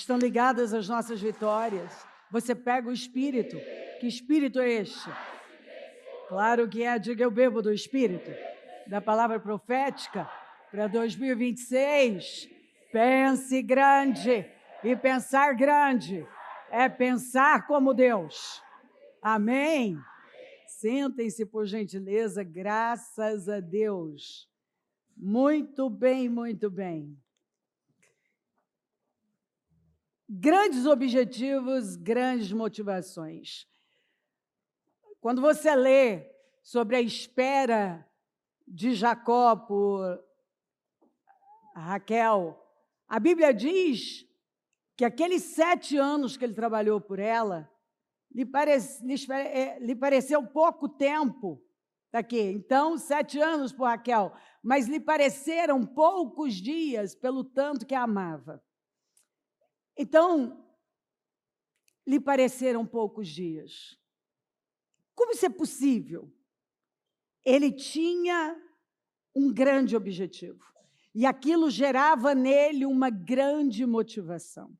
estão ligadas às nossas vitórias. Você pega o Espírito. Que Espírito é este? Claro que é, diga eu bebo do Espírito, da palavra profética para 2026. Pense grande, e pensar grande é pensar como Deus. Amém? Sentem-se, por gentileza, graças a Deus. Muito bem, muito bem. Grandes objetivos, grandes motivações. Quando você lê sobre a espera de Jacó por Raquel, a Bíblia diz que aqueles 7 anos que ele trabalhou por ela, lhe pareceu pouco tempo. Aqui. Então, 7 anos por Raquel, mas lhe pareceram poucos dias pelo tanto que a amava. Então, lhe pareceram poucos dias. Como isso é possível? Ele tinha um grande objetivo, e aquilo gerava nele uma grande motivação.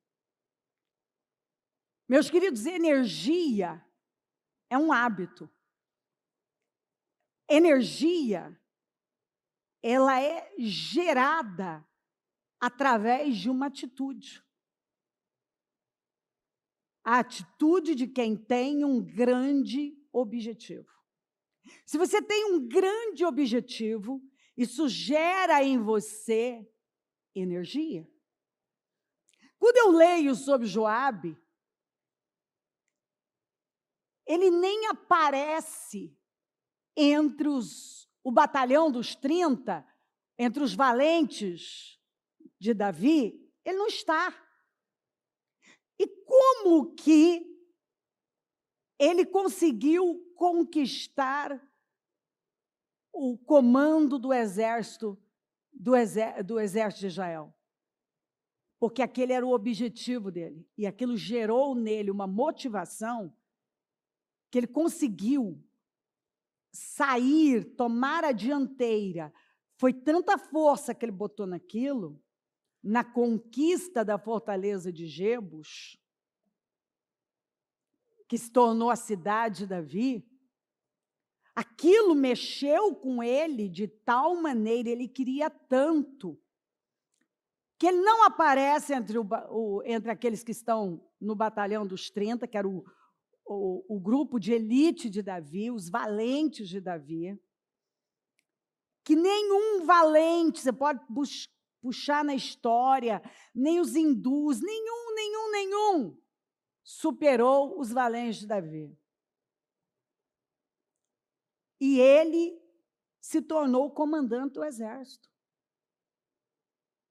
Meus queridos, energia é um hábito. Energia, ela é gerada através de uma atitude. A atitude de quem tem um grande objetivo. Se você tem um grande objetivo, isso gera em você energia. Quando eu leio sobre Joabe, ele nem aparece entre o batalhão dos 30, entre os valentes de Davi, ele não está. E como que ele conseguiu conquistar o comando do exército de Israel? Porque aquele era o objetivo dele, e aquilo gerou nele uma motivação que ele conseguiu sair, tomar a dianteira. Foi tanta força que ele botou naquilo, na conquista da fortaleza de Jebus, que se tornou a cidade de Davi. Aquilo mexeu com ele de tal maneira, ele queria tanto, que ele não aparece entre aqueles que estão no batalhão dos 30, que era o grupo de elite de Davi, os valentes de Davi, que nenhum valente, você pode puxar na história, nem os hindus, nenhum superou os valentes de Davi. E ele se tornou o comandante do exército.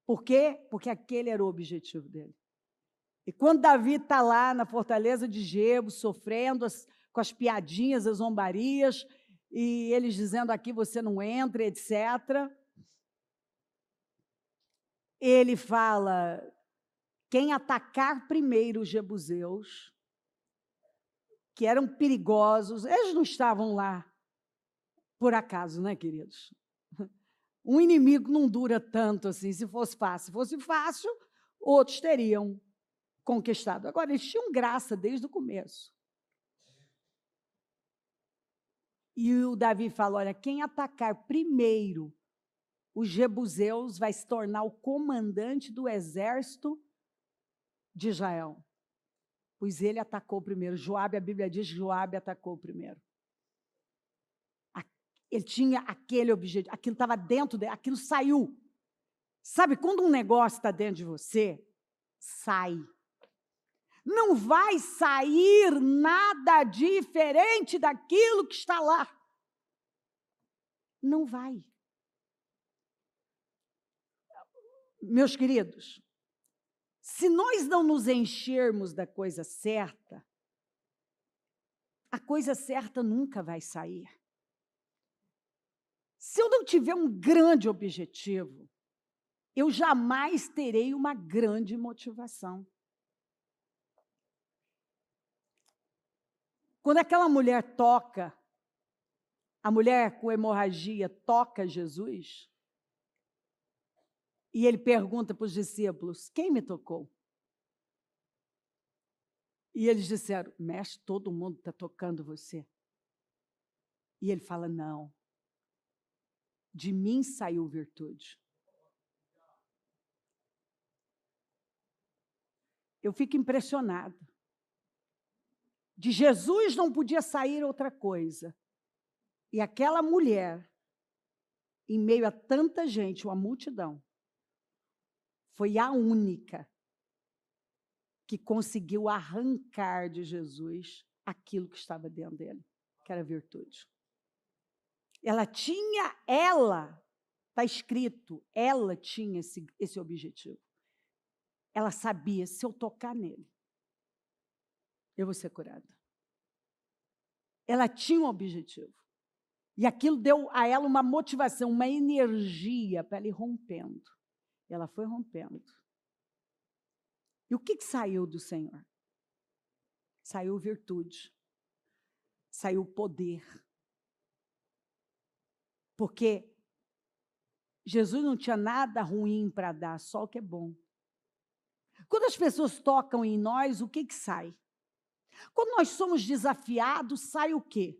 Por quê? Porque aquele era o objetivo dele. E quando Davi está lá na fortaleza de Jebus, sofrendo com as piadinhas, as zombarias, e eles dizendo aqui você não entra, etc. Ele fala, quem atacar primeiro os jebuseus, que eram perigosos, eles não estavam lá por acaso, né, queridos? Um inimigo não dura tanto assim, se fosse fácil. Se fosse fácil, outros teriam conquistado. Agora, eles tinham graça desde o começo. E o Davi fala, olha, quem atacar primeiro os jebuseus vai se tornar o comandante do exército de Israel. Pois ele atacou primeiro. Joabe, a Bíblia diz que Joabe atacou primeiro. Ele tinha aquele objetivo, aquilo estava dentro dele, aquilo saiu. Sabe, quando um negócio está dentro de você, sai. Não vai sair nada diferente daquilo que está lá. Não vai. Meus queridos, se nós não nos enchermos da coisa certa, a coisa certa nunca vai sair. Se eu não tiver um grande objetivo, eu jamais terei uma grande motivação. Quando aquela mulher toca, a mulher com hemorragia toca Jesus, e ele pergunta para os discípulos, quem me tocou? E eles disseram, mestre, todo mundo está tocando você. E ele fala, não, de mim saiu virtude. Eu fico impressionada. De Jesus não podia sair outra coisa. E aquela mulher, em meio a tanta gente, uma multidão, foi a única que conseguiu arrancar de Jesus aquilo que estava dentro dele, que era virtude. Está escrito, ela tinha esse objetivo. Ela sabia, se eu tocar nele, eu vou ser curada. Ela tinha um objetivo. E aquilo deu a ela uma motivação, uma energia para ela ir rompendo. E ela foi rompendo. E o que saiu do Senhor? Saiu virtude. Saiu poder. Porque Jesus não tinha nada ruim para dar, só o que é bom. Quando as pessoas tocam em nós, o que sai? Quando nós somos desafiados, sai o quê?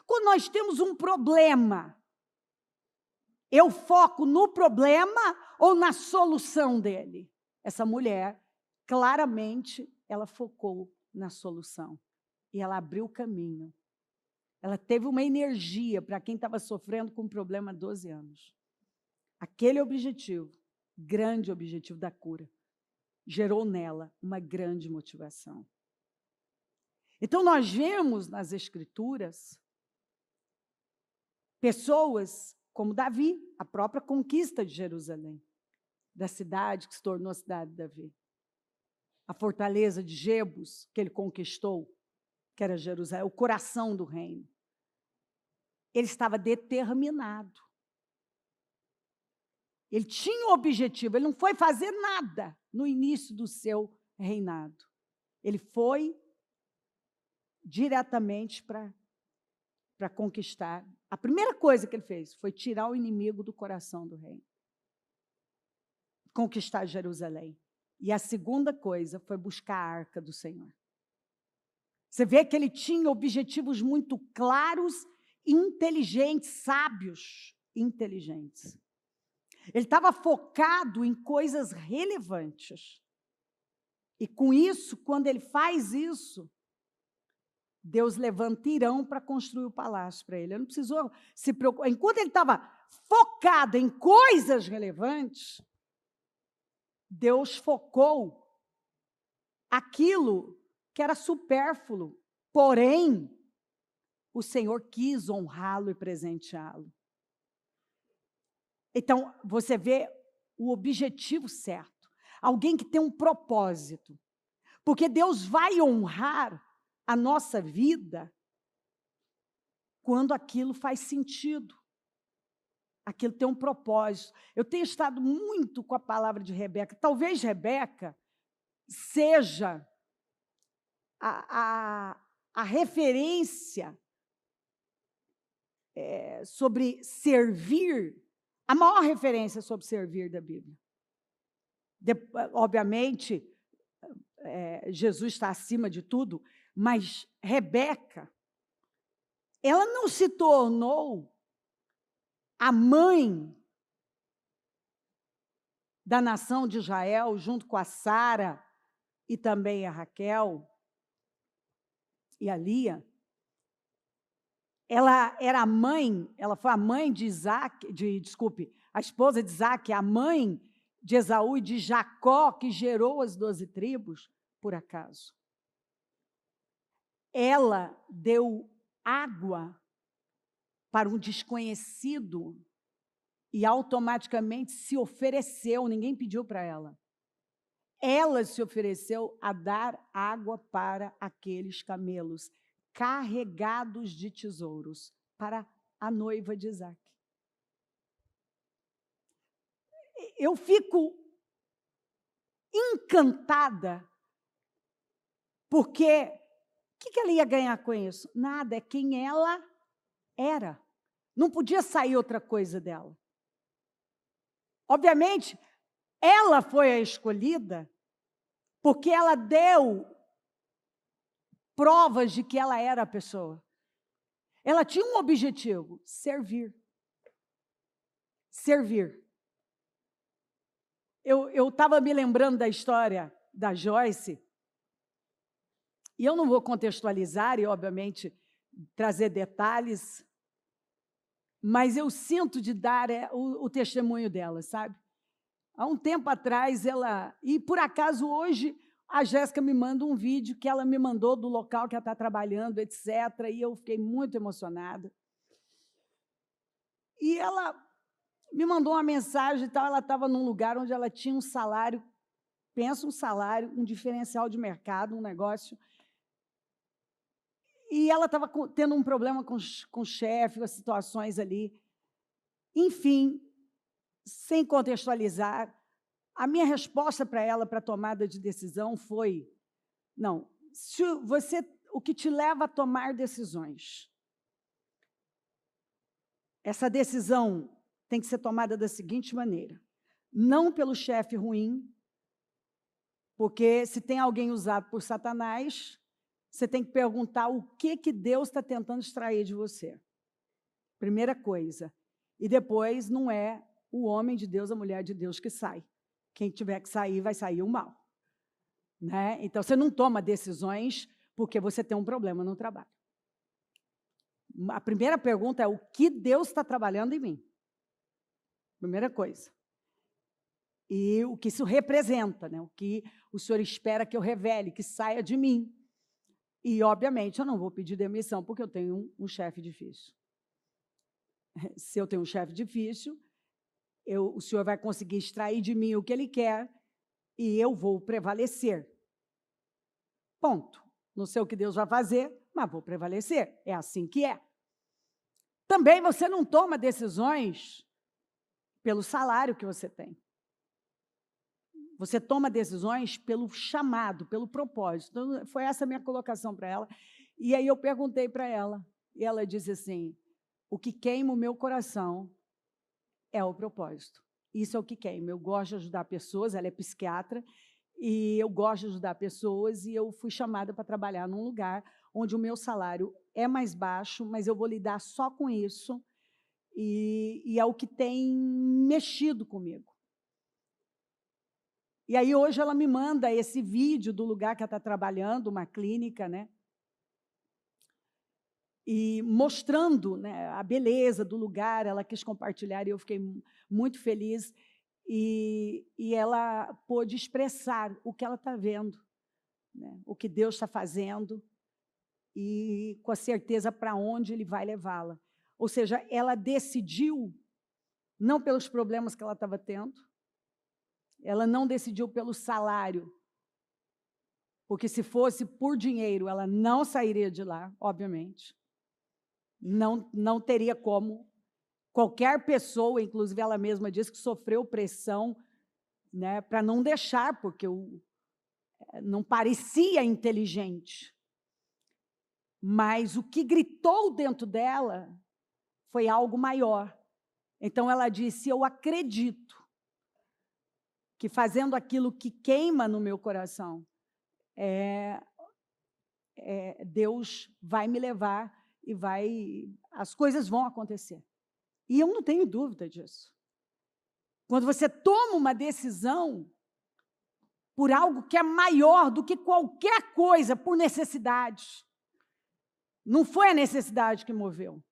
Quando nós temos um problema, eu foco no problema ou na solução dele? Essa mulher, claramente, ela focou na solução. E ela abriu o caminho. Ela teve uma energia para quem estava sofrendo com um problema há 12 anos. Aquele objetivo, grande objetivo da cura, gerou nela uma grande motivação. Então, nós vemos nas Escrituras pessoas como Davi, a própria conquista de Jerusalém, da cidade que se tornou a cidade de Davi. A fortaleza de Jebus, que ele conquistou, que era Jerusalém, o coração do reino. Ele estava determinado. Ele tinha um objetivo, ele não foi fazer nada no início do seu reinado. Ele foi diretamente para conquistar. A primeira coisa que ele fez foi tirar o inimigo do coração do reino. Conquistar Jerusalém. E a segunda coisa foi buscar a arca do Senhor. Você vê que ele tinha objetivos muito claros, inteligentes, sábios, inteligentes. Ele estava focado em coisas relevantes. E com isso, quando ele faz isso, Deus levanta Irão para construir o palácio para ele. Ele não precisou se preocupar. Enquanto ele estava focado em coisas relevantes, Deus focou aquilo que era supérfluo. Porém, o Senhor quis honrá-lo e presenteá-lo. Então, você vê o objetivo certo. Alguém que tem um propósito. Porque Deus vai honrar a nossa vida quando aquilo faz sentido. Aquilo tem um propósito. Eu tenho estado muito com a palavra de Rebeca. Talvez Rebeca seja a referência sobre servir, a maior referência sobre servir da Bíblia. Obviamente, Jesus está acima de tudo, mas Rebeca, ela não se tornou a mãe da nação de Israel, junto com a Sara e também a Raquel e a Lia. Ela era a mãe, ela foi a mãe de Isaac, a esposa de Isaac, a mãe de Esaú e de Jacó, que gerou as 12 tribos, por acaso. Ela deu água para um desconhecido e automaticamente se ofereceu, ninguém pediu para ela. Ela se ofereceu a dar água para aqueles camelos carregados de tesouros, para a noiva de Isaac. Eu fico encantada, porque o que ela ia ganhar com isso? Nada, é quem ela era. Não podia sair outra coisa dela. Obviamente, ela foi a escolhida, porque ela deu provas de que ela era a pessoa. Ela tinha um objetivo: servir. Servir. Eu estava me lembrando da história da Joyce, e eu não vou contextualizar e, obviamente, trazer detalhes, mas eu sinto de dar o testemunho dela, sabe? Há um tempo atrás, e por acaso hoje, a Jéssica me manda um vídeo que ela me mandou do local que ela está trabalhando, etc., e eu fiquei muito emocionada. E ela me mandou uma mensagem e tal, ela estava num lugar onde ela tinha um salário, pensa um salário, um diferencial de mercado, um negócio, e ela estava tendo um problema com o chefe, com as situações ali. Enfim, sem contextualizar, a minha resposta para ela, para a tomada de decisão, foi: não, o que te leva a tomar decisões, essa decisão tem que ser tomada da seguinte maneira: não pelo chefe ruim, porque se tem alguém usado por Satanás, você tem que perguntar o que Deus está tentando extrair de você. Primeira coisa. E depois, não é o homem de Deus, a mulher de Deus que sai. Quem tiver que sair, vai sair o mal. Né? Então, você não toma decisões porque você tem um problema no trabalho. A primeira pergunta é: o que Deus está trabalhando em mim? Primeira coisa. E o que isso representa, né? O que o Senhor espera que eu revele, que saia de mim. E, obviamente, eu não vou pedir demissão porque eu tenho um chefe difícil. Se eu tenho um chefe difícil, o Senhor vai conseguir extrair de mim o que Ele quer e eu vou prevalecer. Ponto. Não sei o que Deus vai fazer, mas vou prevalecer. É assim que é. Também você não toma decisões pelo salário que você tem. Você toma decisões pelo chamado, pelo propósito. Então, foi essa a minha colocação para ela. E aí eu perguntei para ela, e ela disse assim: o que queima o meu coração é o propósito. Isso é o que queima. Eu gosto de ajudar pessoas, ela é psiquiatra, e eu gosto de ajudar pessoas, e eu fui chamada para trabalhar num lugar onde o meu salário é mais baixo, mas eu vou lidar só com isso, e é o que tem mexido comigo. E aí hoje ela me manda esse vídeo do lugar que ela está trabalhando, uma clínica, né? E mostrando, né, a beleza do lugar, ela quis compartilhar e eu fiquei muito feliz. E ela pôde expressar o que ela está vendo, né, o que Deus está fazendo e com a certeza para onde Ele vai levá-la. Ou seja, ela decidiu, não pelos problemas que ela estava tendo, ela não decidiu pelo salário, porque se fosse por dinheiro, ela não sairia de lá, obviamente. Não teria como. Qualquer pessoa, inclusive ela mesma disse que sofreu pressão, né, para não deixar, porque não parecia inteligente. Mas o que gritou dentro dela foi algo maior. Então ela disse: eu acredito que fazendo aquilo que queima no meu coração, Deus vai me levar e as coisas vão acontecer. E eu não tenho dúvida disso. Quando você toma uma decisão por algo que é maior do que qualquer coisa, por necessidade, não foi a necessidade que moveu.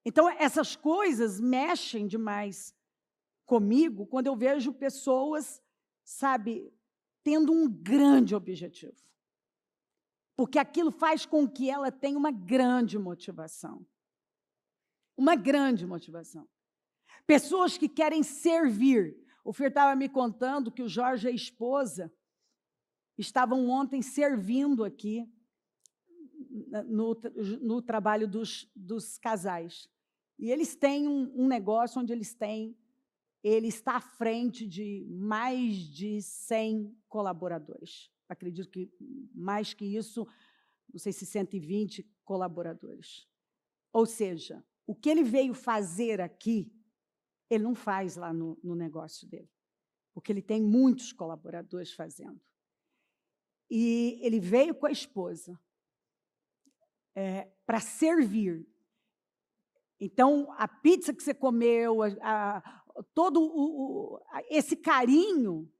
Então, essas coisas mexem demais comigo quando eu vejo pessoas, sabe, tendo um grande objetivo. Porque aquilo faz com que ela tenha uma grande motivação. Uma grande motivação. Pessoas que querem servir. O Fer estava me contando que o Jorge e a esposa estavam ontem servindo aqui no trabalho dos casais. E eles têm um negócio onde ele está à frente de mais de 100 colaboradores. Acredito que mais que isso, não sei se 120 colaboradores. Ou seja, o que ele veio fazer aqui, ele não faz lá no negócio dele, porque ele tem muitos colaboradores fazendo. E ele veio com a esposa para servir. Então, a pizza que você comeu, todo esse carinho,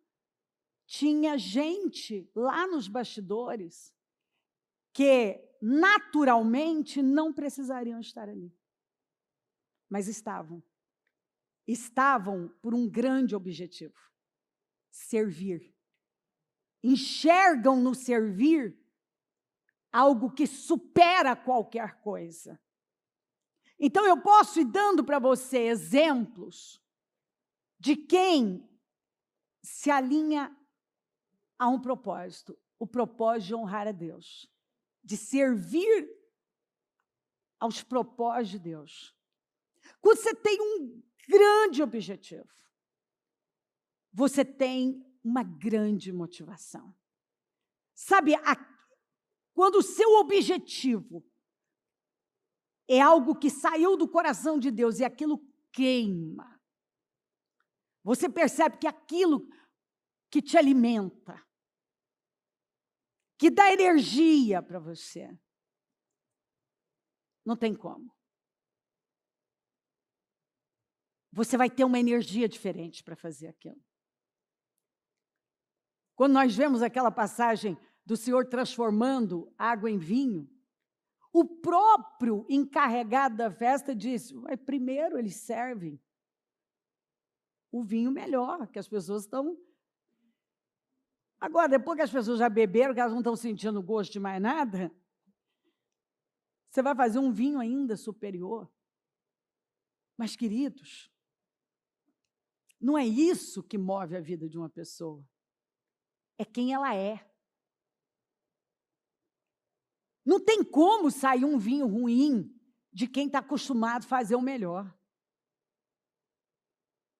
tinha gente lá nos bastidores que, naturalmente, não precisariam estar ali. Mas estavam. Estavam por um grande objetivo: servir. Enxergam no servir algo que supera qualquer coisa. Então, eu posso ir dando para você exemplos de quem se alinha a um propósito, o propósito de honrar a Deus, de servir aos propósitos de Deus. Quando você tem um grande objetivo, você tem uma grande motivação. Sabe, quando o seu objetivo é algo que saiu do coração de Deus e aquilo queima, você percebe que aquilo que te alimenta, que dá energia para você, não tem como. Você vai ter uma energia diferente para fazer aquilo. Quando nós vemos aquela passagem do Senhor transformando água em vinho, o próprio encarregado da festa disse: primeiro eles servem o vinho melhor, que as pessoas estão... Agora, depois que as pessoas já beberam, que elas não estão sentindo gosto de mais nada, você vai fazer um vinho ainda superior. Mas, queridos, não é isso que move a vida de uma pessoa. É quem ela é. Não tem como sair um vinho ruim de quem está acostumado a fazer o melhor.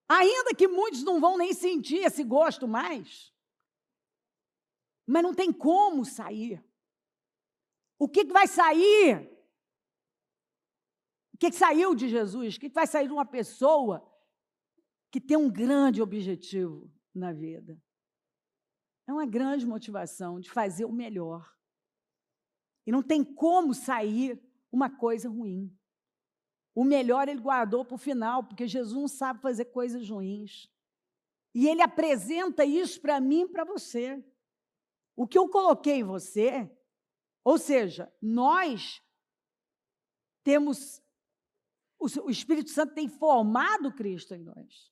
Ainda que muitos não vão nem sentir esse gosto mais, mas não tem como sair. O que vai sair? O que saiu de Jesus? O que vai sair de uma pessoa que tem um grande objetivo na vida? É uma grande motivação de fazer o melhor. E não tem como sair uma coisa ruim. O melhor ele guardou para o final, porque Jesus não sabe fazer coisas ruins. E ele apresenta isso para mim e para você. O que eu coloquei em você, ou seja, nós temos, o Espírito Santo tem formado Cristo em nós.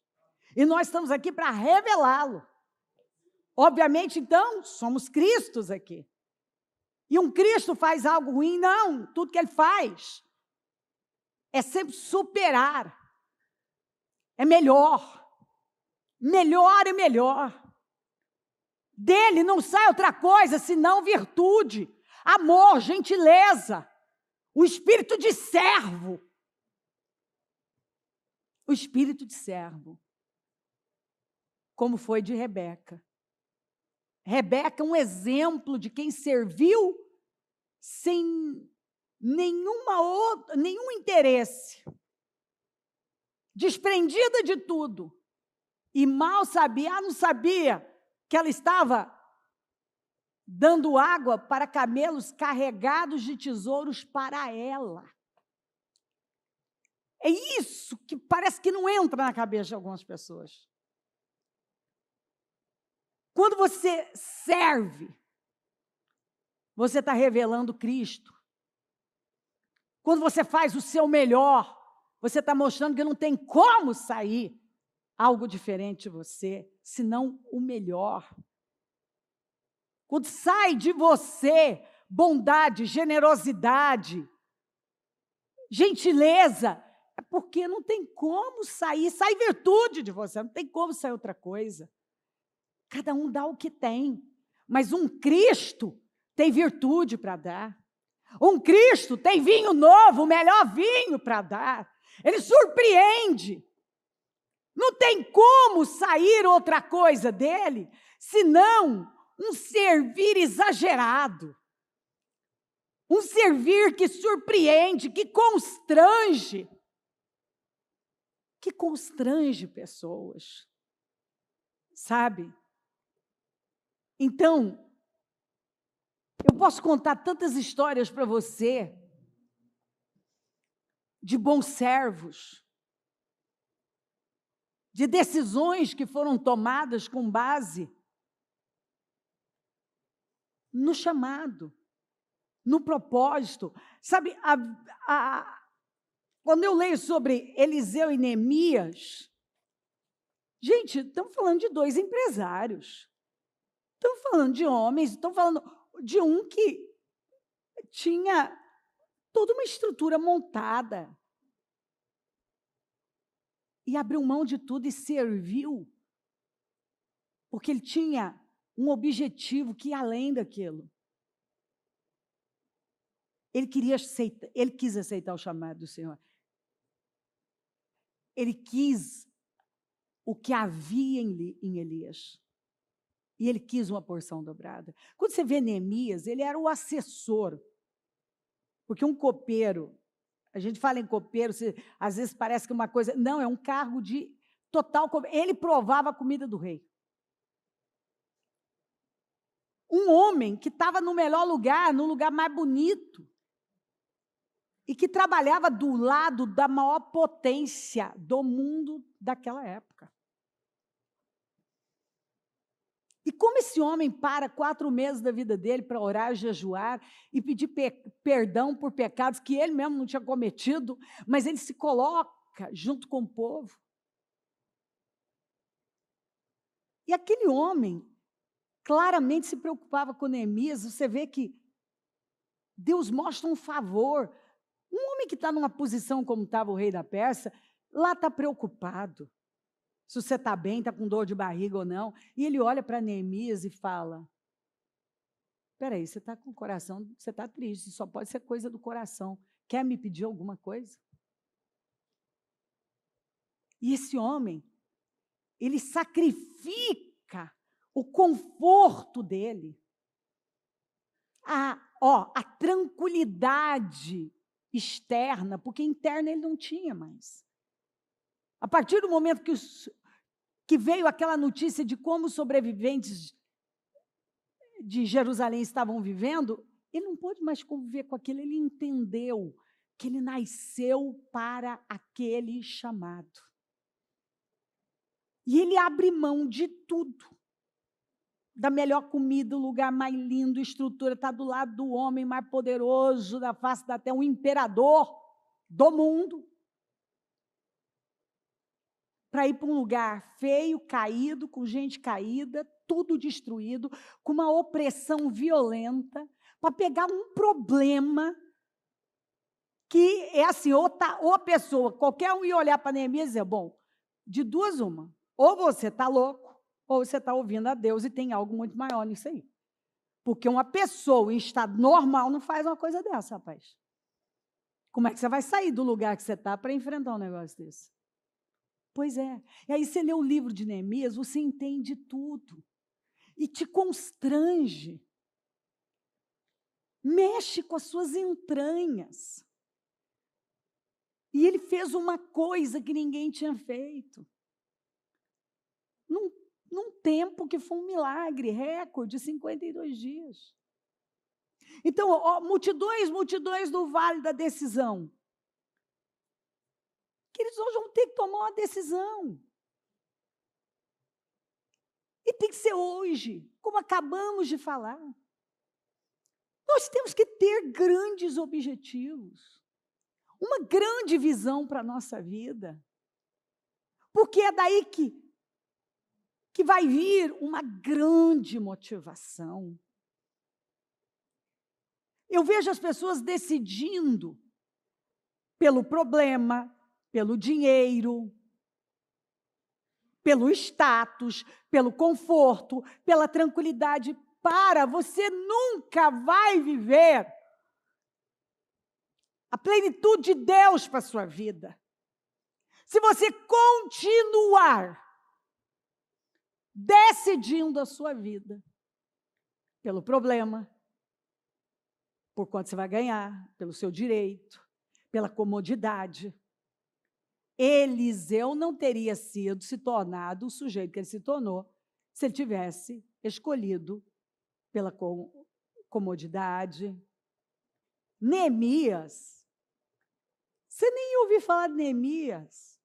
E nós estamos aqui para revelá-lo. Obviamente, então, somos Cristos aqui. E um Cristo faz algo ruim? Não, tudo que ele faz é sempre superar. É melhor. Melhor e melhor. Dele não sai outra coisa senão virtude, amor, gentileza, o espírito de servo. O espírito de servo. Como foi de Rebeca. Rebeca é um exemplo de quem serviu sem nenhum interesse, desprendida de tudo, e mal sabia, não sabia que ela estava dando água para camelos carregados de tesouros para ela. É isso que parece que não entra na cabeça de algumas pessoas. Quando você serve, você está revelando Cristo. Quando você faz o seu melhor, você está mostrando que não tem como sair algo diferente de você, senão o melhor. Quando sai de você bondade, generosidade, gentileza, é porque não tem como sair, sai virtude de você, não tem como sair outra coisa. Cada um dá o que tem, mas um Cristo tem virtude para dar. Um Cristo tem vinho novo, o melhor vinho para dar. Ele surpreende. Não tem como sair outra coisa dele, senão um servir exagerado. Um servir que surpreende, que constrange. Que constrange pessoas. Sabe? Então, Eu posso contar tantas histórias para você de bons servos, de decisões que foram tomadas com base no chamado, no propósito. Sabe, quando eu leio sobre Eliseu e Neemias, gente, estamos falando de 2 empresários, estamos falando de homens, estamos falando de um que tinha toda uma estrutura montada, e abriu mão de tudo e serviu, porque ele tinha um objetivo que ia além daquilo. Ele quis aceitar o chamado do Senhor. Ele quis o que havia em Elias. E ele quis uma porção dobrada. Quando você vê Neemias, ele era o assessor. Porque um copeiro, a gente fala em copeiro, às vezes parece que é uma coisa... Não, é um cargo de total... Ele provava a comida do rei. Um homem que estava no melhor lugar, no lugar mais bonito, e que trabalhava do lado da maior potência do mundo daquela época. E como esse homem para 4 meses da vida dele para orar, jejuar e pedir perdão por pecados que ele mesmo não tinha cometido, mas ele se coloca junto com o povo. E aquele homem claramente se preocupava com Neemias. Você vê que Deus mostra um favor. Um homem que está numa posição como estava o rei da Pérsia, lá está preocupado. Se você está bem, está com dor de barriga ou não. E ele olha para Neemias e fala, espera aí, você está com o coração, você está triste, só pode ser coisa do coração. Quer me pedir alguma coisa? E esse homem, ele sacrifica o conforto dele, a tranquilidade externa, porque interna ele não tinha mais. A partir do momento que veio aquela notícia de como os sobreviventes de Jerusalém estavam vivendo, ele não pôde mais conviver com aquilo, ele entendeu que ele nasceu para aquele chamado. E ele abre mão de tudo, da melhor comida, o lugar mais lindo, estrutura, está do lado do homem mais poderoso da face da terra, um imperador do mundo, para ir para um lugar feio, caído, com gente caída, tudo destruído, com uma opressão violenta, para pegar um problema que é assim, ou a pessoa, qualquer um ia olhar para Neemias e dizer, bom, de 2 uma, ou você está louco, ou você está ouvindo a Deus e tem algo muito maior nisso aí. Porque uma pessoa em estado normal não faz uma coisa dessa, rapaz. Como é que você vai sair do lugar que você está para enfrentar um negócio desse? Pois é. E aí você lê o livro de Neemias, você entende tudo. E te constrange. Mexe com as suas entranhas. E ele fez uma coisa que ninguém tinha feito. Num tempo que foi um milagre, recorde, 52 dias. Então, multidões do Vale da Decisão. Que eles hoje vão ter que tomar uma decisão. E tem que ser hoje, como acabamos de falar. Nós temos que ter grandes objetivos, uma grande visão para a nossa vida, porque é daí que vai vir uma grande motivação. Eu vejo as pessoas decidindo pelo problema, pelo dinheiro, pelo status, pelo conforto, pela tranquilidade. Você nunca vai viver a plenitude de Deus para a sua vida. Se você continuar decidindo a sua vida pelo problema, por quanto você vai ganhar, pelo seu direito, pela comodidade. Eliseu não teria se tornado o sujeito que ele se tornou se ele tivesse escolhido comodidade. Neemias, você nem ouviu falar de Neemias.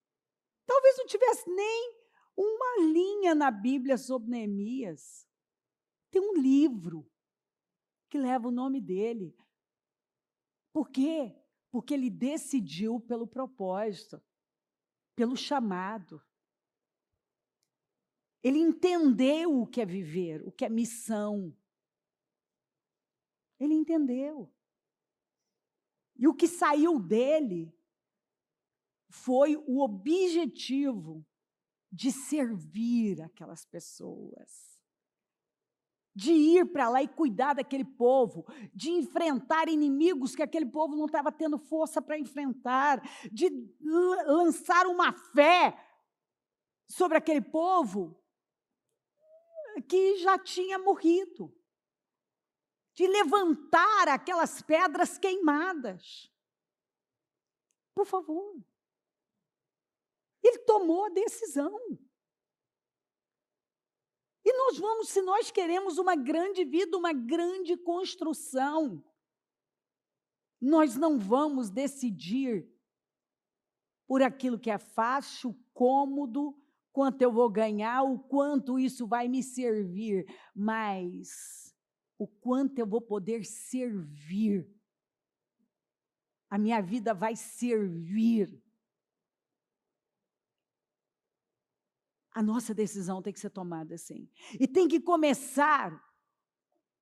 Talvez não tivesse nem uma linha na Bíblia sobre Neemias. Tem um livro que leva o nome dele. Por quê? Porque ele decidiu pelo propósito, pelo chamado. Ele entendeu o que é viver, o que é missão. Ele entendeu. E o que saiu dele foi o objetivo de servir aquelas pessoas, de ir para lá e cuidar daquele povo, de enfrentar inimigos que aquele povo não estava tendo força para enfrentar, de lançar uma fé sobre aquele povo que já tinha morrido, de levantar aquelas pedras queimadas. Por favor. Ele tomou a decisão. E nós vamos, se nós queremos uma grande vida, uma grande construção, nós não vamos decidir por aquilo que é fácil, cômodo, quanto eu vou ganhar, o quanto isso vai me servir, mas o quanto eu vou poder servir. A minha vida vai servir. A nossa decisão tem que ser tomada assim. E tem que começar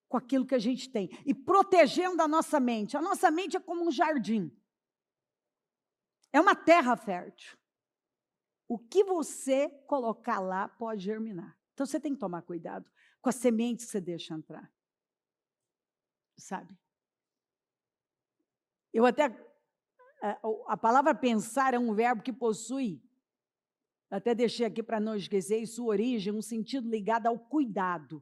com aquilo que a gente tem. E protegendo a nossa mente. A nossa mente é como um jardim. É uma terra fértil. O que você colocar lá pode germinar. Então, você tem que tomar cuidado com as sementes que você deixa entrar. Sabe? Eu até... A palavra pensar é um verbo que possui, até deixei aqui para não esquecer, em sua origem, um sentido ligado ao cuidado.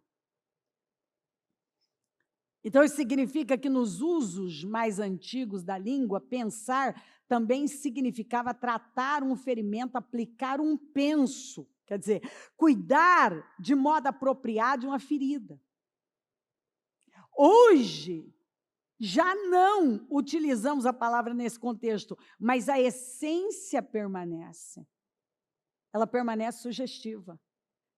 Então, isso significa que nos usos mais antigos da língua, pensar também significava tratar um ferimento, aplicar um penso, quer dizer, cuidar de modo apropriado de uma ferida. Hoje, já não utilizamos a palavra nesse contexto, mas a essência permanece. Ela permanece sugestiva.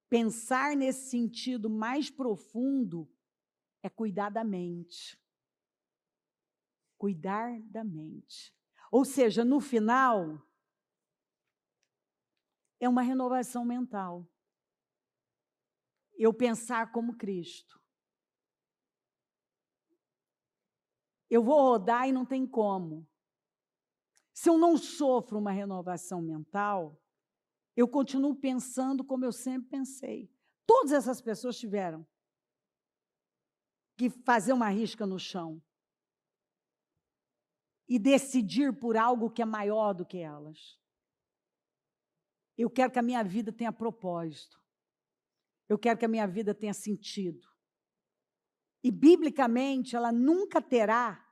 Pensar nesse sentido mais profundo é cuidar da mente. Cuidar da mente. Ou seja, no final, é uma renovação mental. Eu pensar como Cristo. Eu vou rodar e não tem como. Se eu não sofro uma renovação mental, eu continuo pensando como eu sempre pensei. Todas essas pessoas tiveram que fazer uma risca no chão e decidir por algo que é maior do que elas. Eu quero que a minha vida tenha propósito. Eu quero que a minha vida tenha sentido. E, biblicamente, ela nunca terá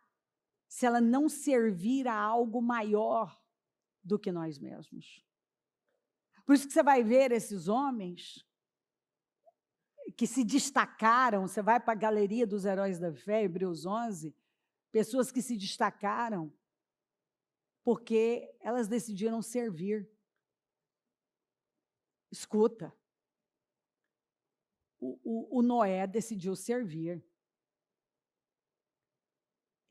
se ela não servir a algo maior do que nós mesmos. Por isso que você vai ver esses homens que se destacaram, você vai para a galeria dos heróis da fé, Hebreus 11, pessoas que se destacaram porque elas decidiram servir. Escuta, o Noé decidiu servir.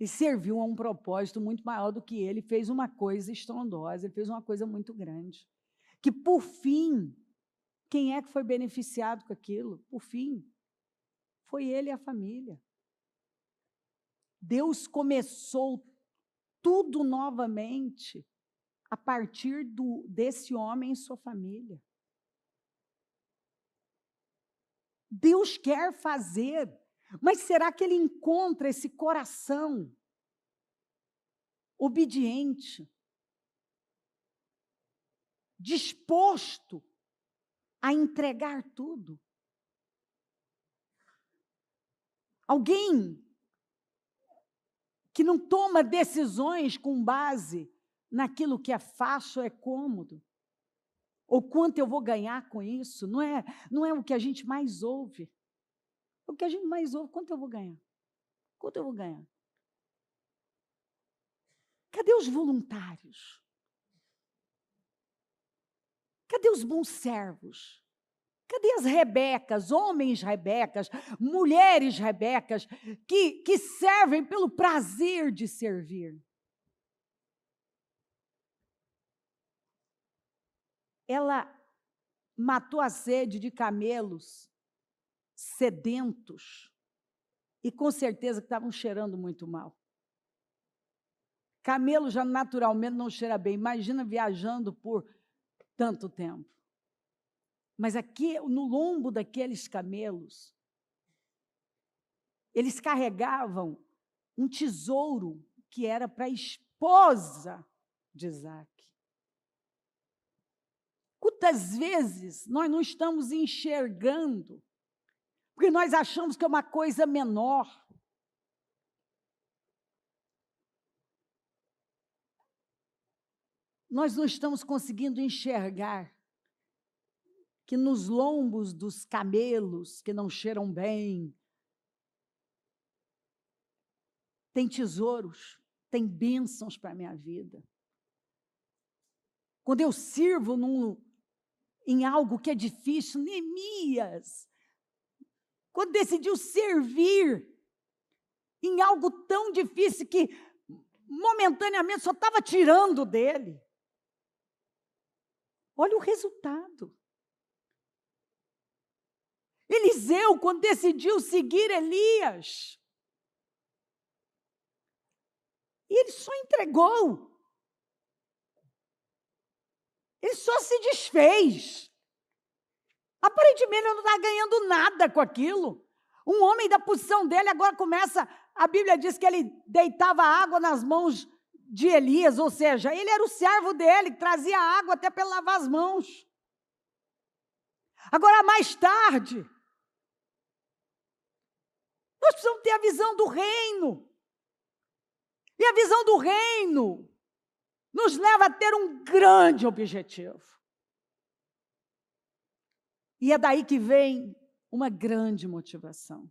Ele serviu a um propósito muito maior do que ele, fez uma coisa estrondosa, ele fez uma coisa muito grande. Que, por fim, quem é que foi beneficiado com aquilo? Por fim, foi ele e a família. Deus começou tudo novamente a partir desse homem e sua família. Deus quer fazer, mas será que ele encontra esse coração obediente, disposto a entregar tudo? Alguém que não toma decisões com base naquilo que é fácil, é cômodo, ou quanto eu vou ganhar com isso, não é o que a gente mais ouve. O que a gente mais ouve, quanto eu vou ganhar? Quanto eu vou ganhar? Cadê os voluntários? Cadê os bons servos? Cadê as Rebecas, homens Rebecas, mulheres Rebecas, que servem pelo prazer de servir? Ela matou a sede de camelos sedentos e com certeza que estavam cheirando muito mal. Camelo já naturalmente não cheira bem, imagina viajando por tanto tempo. Mas aqui, no lombo daqueles camelos, eles carregavam um tesouro que era para a esposa de Isaac. Quantas vezes nós não estamos enxergando, porque nós achamos que é uma coisa menor. Nós não estamos conseguindo enxergar que nos lombos dos camelos, que não cheiram bem, tem tesouros, tem bênçãos para a minha vida. Quando eu sirvo em algo que é difícil, Neemias, quando decidiu servir em algo tão difícil que momentaneamente só estava tirando dele. Olha o resultado. Eliseu, quando decidiu seguir Elias, e ele só entregou. Ele só se desfez. Aparentemente, ele não está ganhando nada com aquilo. Um homem da posição dele agora começa, a Bíblia diz que ele deitava água nas mãos de Elias, ou seja, ele era o servo dele, que trazia água até para lavar as mãos. Agora, mais tarde, nós precisamos ter a visão do reino. E a visão do reino nos leva a ter um grande objetivo. E é daí que vem uma grande motivação.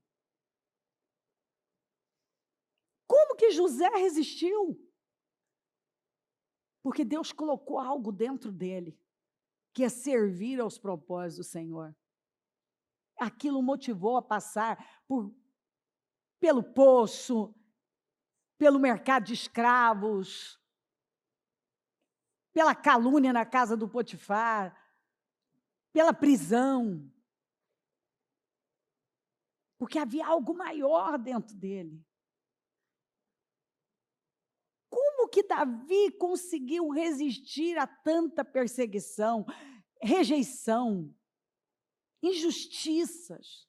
Como que José resistiu? Porque Deus colocou algo dentro dele, que é servir aos propósitos do Senhor. Aquilo motivou a passar pelo poço, pelo mercado de escravos, pela calúnia na casa do Potifar, pela prisão. Porque havia algo maior dentro dele. Como que Davi conseguiu resistir a tanta perseguição, rejeição, injustiças?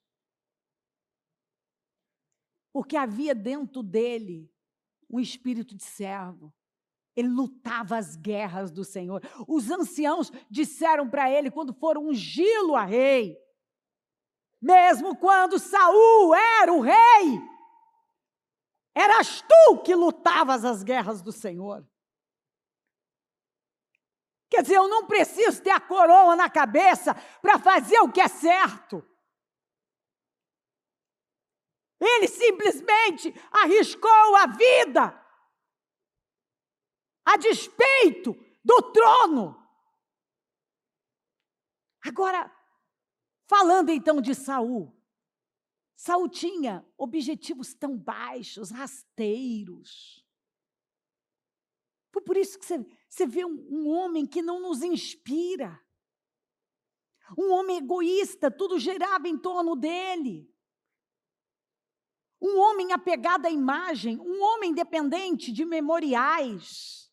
Porque havia dentro dele um espírito de servo. Ele lutava as guerras do Senhor. Os anciãos disseram para ele, quando foram ungí-lo a rei, mesmo quando Saul era o rei, eras tu que lutavas as guerras do Senhor. Quer dizer, eu não preciso ter a coroa na cabeça para fazer o que é certo. Ele simplesmente arriscou a vida a despeito do trono. Agora, falando então de Saul, Saul tinha objetivos tão baixos, rasteiros. Foi por isso que você vê um homem que não nos inspira. Um homem egoísta, tudo girava em torno dele. Um homem apegado à imagem, um homem dependente de memoriais.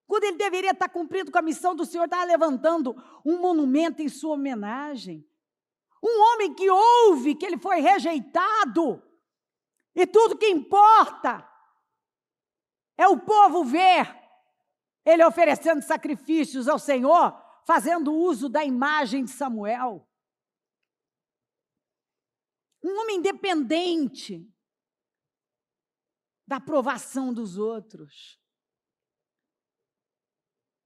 Quando ele deveria estar cumprindo com a missão do Senhor, estava levantando um monumento em sua homenagem. Um homem que ouve que ele foi rejeitado, e tudo que importa é o povo ver ele oferecendo sacrifícios ao Senhor, fazendo uso da imagem de Samuel. Um homem independente da aprovação dos outros.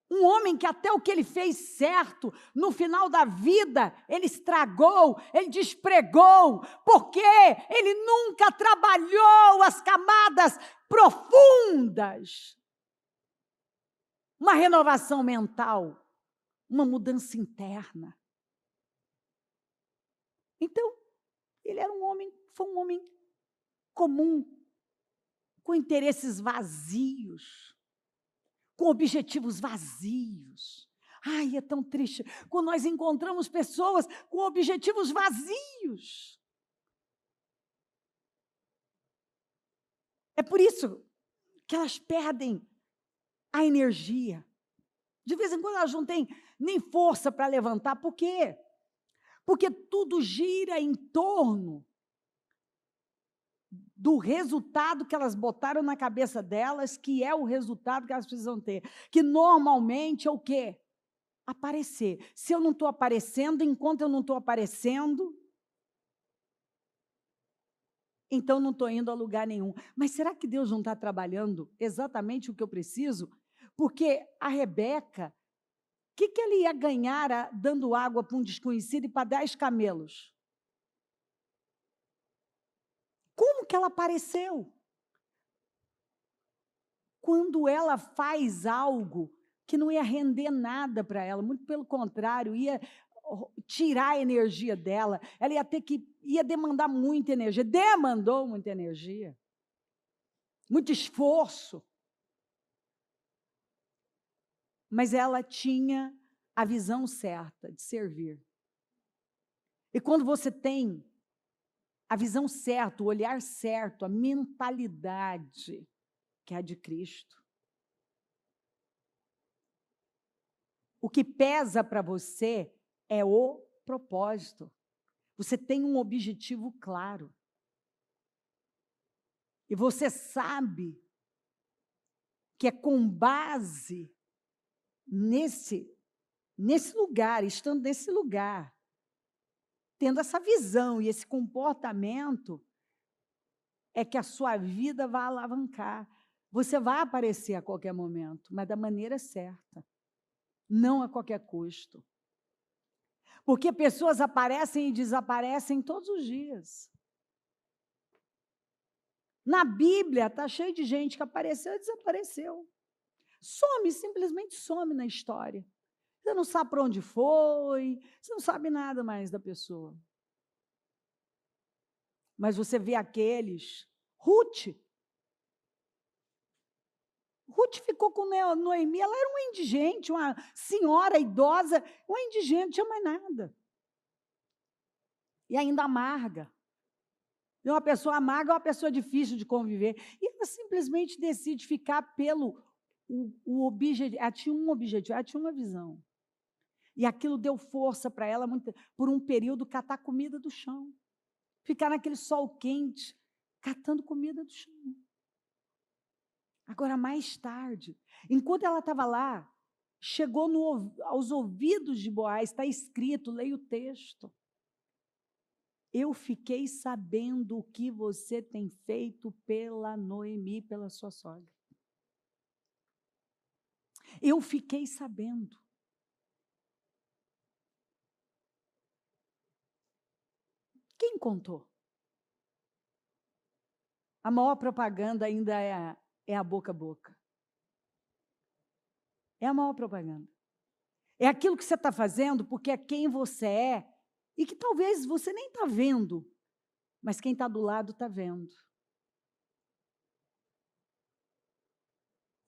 Um homem que até o que ele fez certo, no final da vida, ele estragou, ele despregou, porque ele nunca trabalhou as camadas profundas. Uma renovação mental, uma mudança interna. Então, ele era foi um homem comum, com interesses vazios, com objetivos vazios. Ai, é tão triste quando nós encontramos pessoas com objetivos vazios. É por isso que elas perdem a energia. De vez em quando elas não têm nem força para levantar. Por quê? Porque tudo gira em torno do resultado que elas botaram na cabeça delas, que é o resultado que elas precisam ter. Que normalmente é o quê? Aparecer. Se eu não estou aparecendo, enquanto eu não estou aparecendo, então não estou indo a lugar nenhum. Mas será que Deus não está trabalhando exatamente o que eu preciso? Porque a Rebeca, o que ela ia ganhar dando água para um desconhecido e para 10 camelos? Como que ela apareceu? Quando ela faz algo que não ia render nada para ela, muito pelo contrário, ia tirar a energia dela, ela ia demandar muita energia, demandou muita energia, muito esforço. Mas ela tinha a visão certa de servir. E quando você tem a visão certa, o olhar certo, a mentalidade que é a de Cristo, o que pesa para você é o propósito. Você tem um objetivo claro. E você sabe que é com base nesse lugar, estando nesse lugar, tendo essa visão e esse comportamento, é que a sua vida vai alavancar. Você vai aparecer a qualquer momento, mas da maneira certa, não a qualquer custo. Porque pessoas aparecem e desaparecem todos os dias. Na Bíblia está cheio de gente que apareceu e desapareceu. Some, simplesmente some na história. Você não sabe para onde foi, você não sabe nada mais da pessoa. Mas você vê aqueles... Ruth ficou com Noemi, ela era uma indigente, uma senhora idosa, uma indigente, não tinha mais nada. E ainda amarga. E uma pessoa amarga é uma pessoa difícil de conviver. E ela simplesmente decide ficar pelo o objetivo. Ela tinha um objetivo, ela tinha uma visão. E aquilo deu força para ela, por um período, catar comida do chão. Ficar naquele sol quente, catando comida do chão. Agora, mais tarde, enquanto ela estava lá, chegou aos ouvidos de Boaz, está escrito, leia o texto. Eu fiquei sabendo o que você tem feito pela Noemi, pela sua sogra. Eu fiquei sabendo. Quem contou? A maior propaganda ainda é a boca a boca. É a maior propaganda. É aquilo que você está fazendo porque é quem você é e que talvez você nem está vendo, mas quem está do lado está vendo.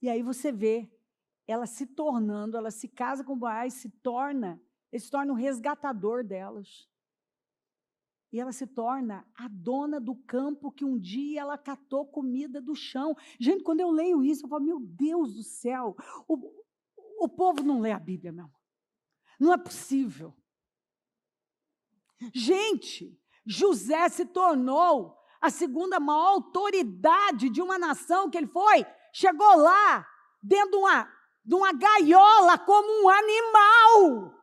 E aí você vê ela se tornando, ela se casa com Boaz, ele se torna o resgatador delas. E ela se torna a dona do campo que um dia ela catou comida do chão. Gente, quando eu leio isso, eu falo, meu Deus do céu, o povo não lê a Bíblia, meu amor. Não é possível. Gente, José se tornou a segunda maior autoridade de uma nação que ele foi. Chegou lá, dentro de uma gaiola, como um animal.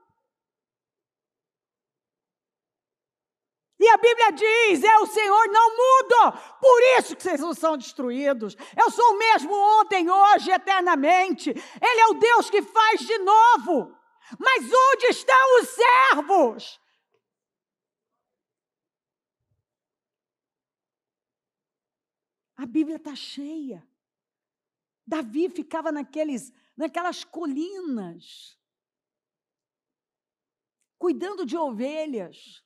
E a Bíblia diz, o Senhor não muda, por isso que vocês não são destruídos. Eu sou o mesmo ontem, hoje, eternamente. Ele é o Deus que faz de novo. Mas onde estão os servos? A Bíblia está cheia. Davi ficava naquelas colinas, cuidando de ovelhas,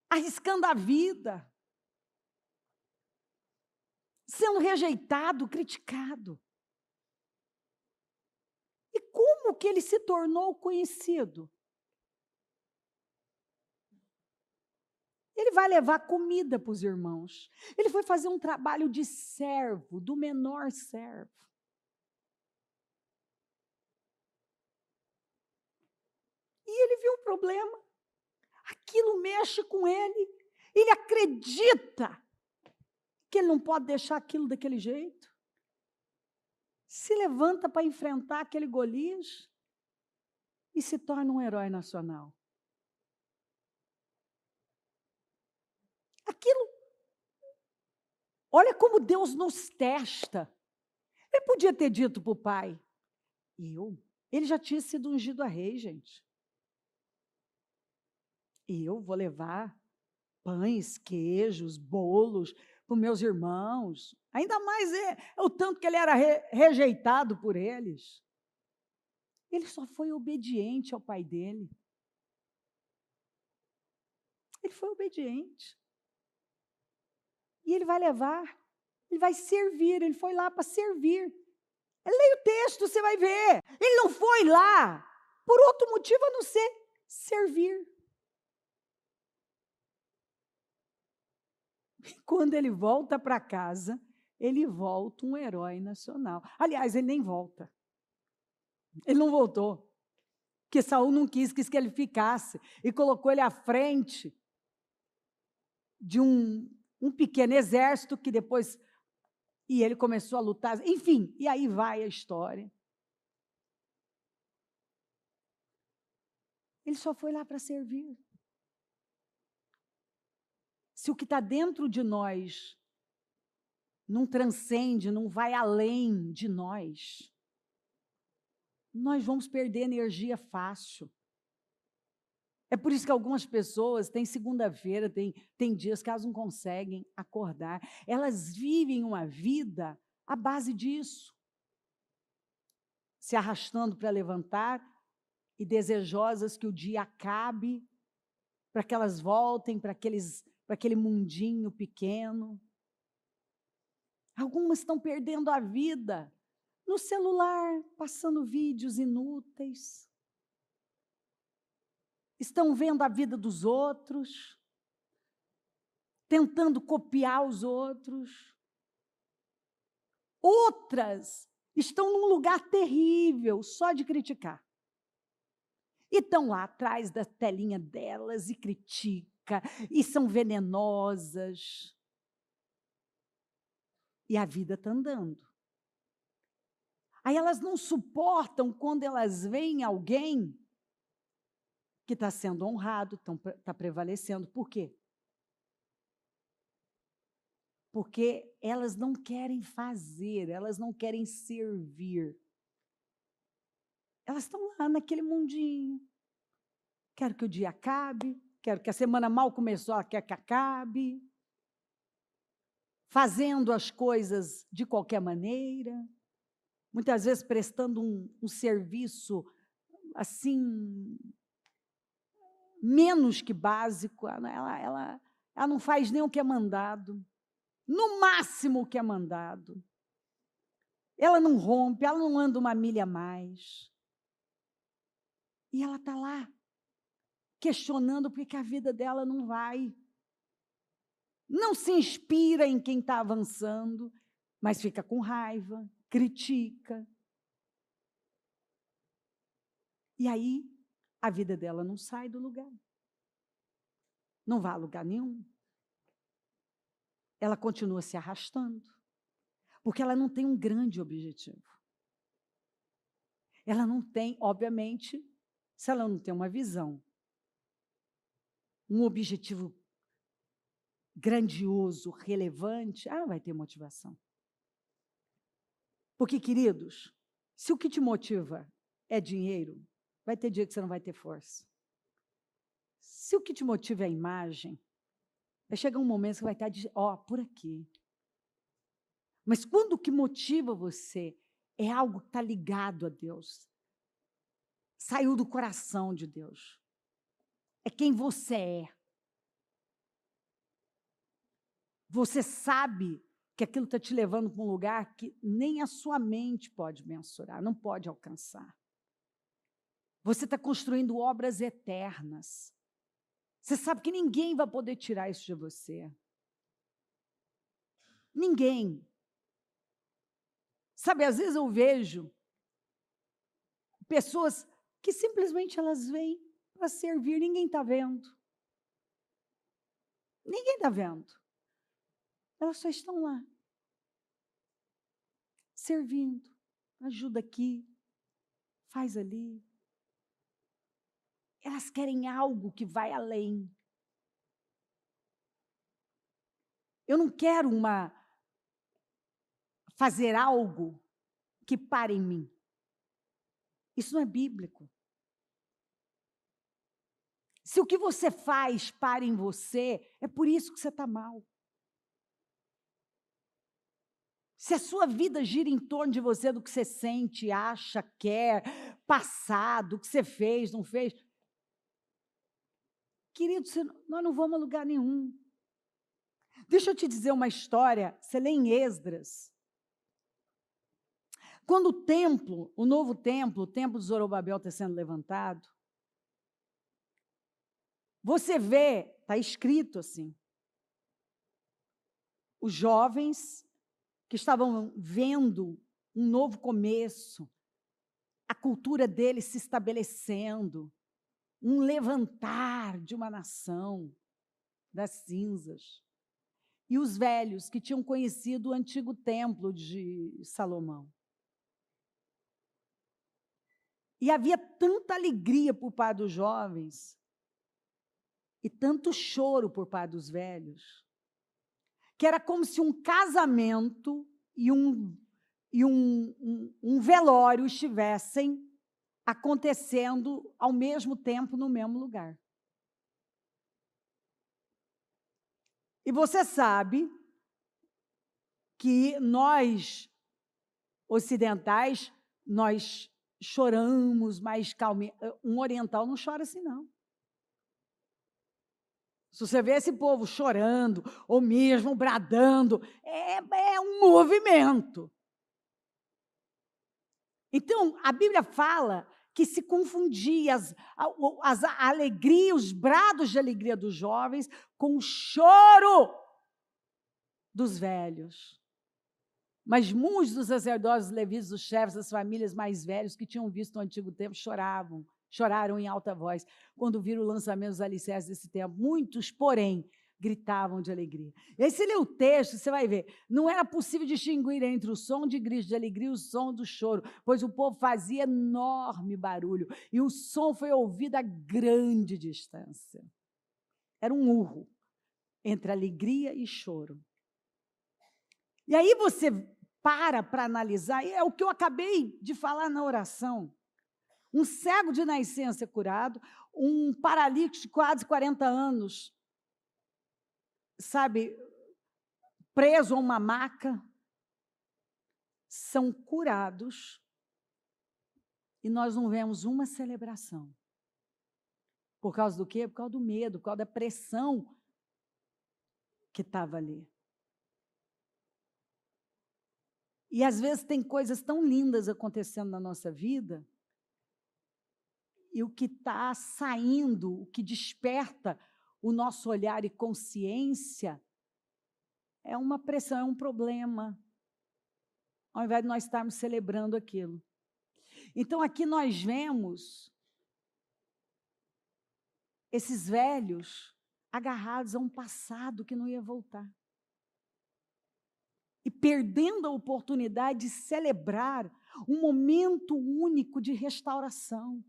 arriscando a vida, sendo rejeitado, criticado. E como que ele se tornou conhecido? Ele vai levar comida para os irmãos. Ele foi fazer um trabalho de servo, do menor servo. E ele viu um problema. Aquilo mexe com ele. Ele acredita que ele não pode deixar aquilo daquele jeito. Se levanta para enfrentar aquele Golias e se torna um herói nacional. Aquilo, olha como Deus nos testa. Ele podia ter dito para o pai, ele já tinha sido ungido a rei, gente. Eu vou levar pães, queijos, bolos para os meus irmãos. Ainda mais o tanto que ele era rejeitado por eles. Ele só foi obediente ao pai dele. Ele foi obediente. E ele vai levar, ele vai servir, ele foi lá para servir. Leia o texto, você vai ver. Ele não foi lá por outro motivo a não ser servir. E quando ele volta para casa, ele volta um herói nacional. Aliás, ele nem volta. Ele não voltou. Porque Saul não quis que ele ficasse. E colocou ele à frente de um pequeno exército que depois... E ele começou a lutar. Enfim, e aí vai a história. Ele só foi lá para servir. Se o que está dentro de nós não transcende, não vai além de nós vamos perder energia fácil. É por isso que algumas pessoas têm segunda-feira, tem dias que elas não conseguem acordar. Elas vivem uma vida à base disso. Se arrastando para levantar e desejosas que o dia acabe, para que elas voltem para aquele mundinho pequeno. Algumas estão perdendo a vida no celular, passando vídeos inúteis. Estão vendo a vida dos outros, tentando copiar os outros. Outras estão num lugar terrível, só de criticar. E estão lá atrás da telinha delas e critica, e são venenosas. E a vida está andando. Aí elas não suportam quando elas veem alguém que está sendo honrado, está prevalecendo. Por quê? Porque elas não querem fazer, elas não querem servir. Elas estão lá naquele mundinho. Quero que o dia acabe, quero que a semana mal começou, ela quer que acabe. Fazendo as coisas de qualquer maneira. Muitas vezes prestando um serviço, assim, menos que básico. Ela não faz nem o que é mandado. No máximo o que é mandado. Ela não rompe, ela não anda uma milha a mais. E ela está lá, questionando por que a vida dela não vai. Não se inspira em quem está avançando, mas fica com raiva, critica. E aí, a vida dela não sai do lugar. Não vai a lugar nenhum. Ela continua se arrastando, porque ela não tem um grande objetivo. Ela não tem, obviamente, se ela não tem uma visão, um objetivo grandioso, relevante, vai ter motivação. Porque, queridos, se o que te motiva é dinheiro, vai ter dia que você não vai ter força. Se o que te motiva é a imagem, vai chegar um momento que você vai estar por aqui. Mas quando o que motiva você é algo que está ligado a Deus, saiu do coração de Deus, é quem você é. Você sabe que aquilo está te levando para um lugar que nem a sua mente pode mensurar, não pode alcançar. Você está construindo obras eternas. Você sabe que ninguém vai poder tirar isso de você. Ninguém. Sabe, às vezes eu vejo pessoas que simplesmente elas vêm para servir, ninguém está vendo. Ninguém está vendo. Elas só estão lá, servindo, ajuda aqui, faz ali. Elas querem algo que vai além. Eu não quero fazer algo que pare em mim. Isso não é bíblico. Se o que você faz para em você, é por isso que você está mal. Se a sua vida gira em torno de você, do que você sente, acha, quer, passado, o que você fez, não fez, querido, nós não vamos a lugar nenhum. Deixa eu te dizer uma história, você lê em Esdras. Quando o novo templo, o templo de Zorobabel está sendo levantado, você vê, está escrito assim, os jovens que estavam vendo um novo começo, a cultura deles se estabelecendo, um levantar de uma nação das cinzas. E os velhos que tinham conhecido o antigo templo de Salomão. E havia tanta alegria por parte dos jovens e tanto choro por parte dos velhos, que era como se um casamento e um velório estivessem acontecendo ao mesmo tempo no mesmo lugar. E você sabe que nós, ocidentais, nós choramos mais calmamente. Um oriental não chora assim, não. Se você vê esse povo chorando, ou mesmo bradando, é um movimento. Então, a Bíblia fala que se confundia a alegria, os brados de alegria dos jovens com o choro dos velhos. Mas muitos dos sacerdotes, levitas, os chefes das famílias mais velhos que tinham visto no antigo tempo choraram em alta voz quando viram o lançamento dos alicerces desse tempo. Muitos, porém, gritavam de alegria. E aí, se lê o texto, você vai ver, não era possível distinguir entre o som de grito de alegria e o som do choro, pois o povo fazia enorme barulho, e o som foi ouvido a grande distância. Era um urro entre alegria e choro. E aí você para analisar, e é o que eu acabei de falar na oração. Um cego de nascença curado, um paralítico de quase 40 anos, sabe, preso a uma maca, são curados e nós não vemos uma celebração. Por causa do quê? Por causa do medo, por causa da pressão que estava ali. E às vezes tem coisas tão lindas acontecendo na nossa vida, e o que está saindo, o que desperta o nosso olhar e consciência, é uma pressão, é um problema, ao invés de nós estarmos celebrando aquilo. Então, aqui nós vemos esses velhos agarrados a um passado que não ia voltar. E perdendo a oportunidade de celebrar um momento único de restauração.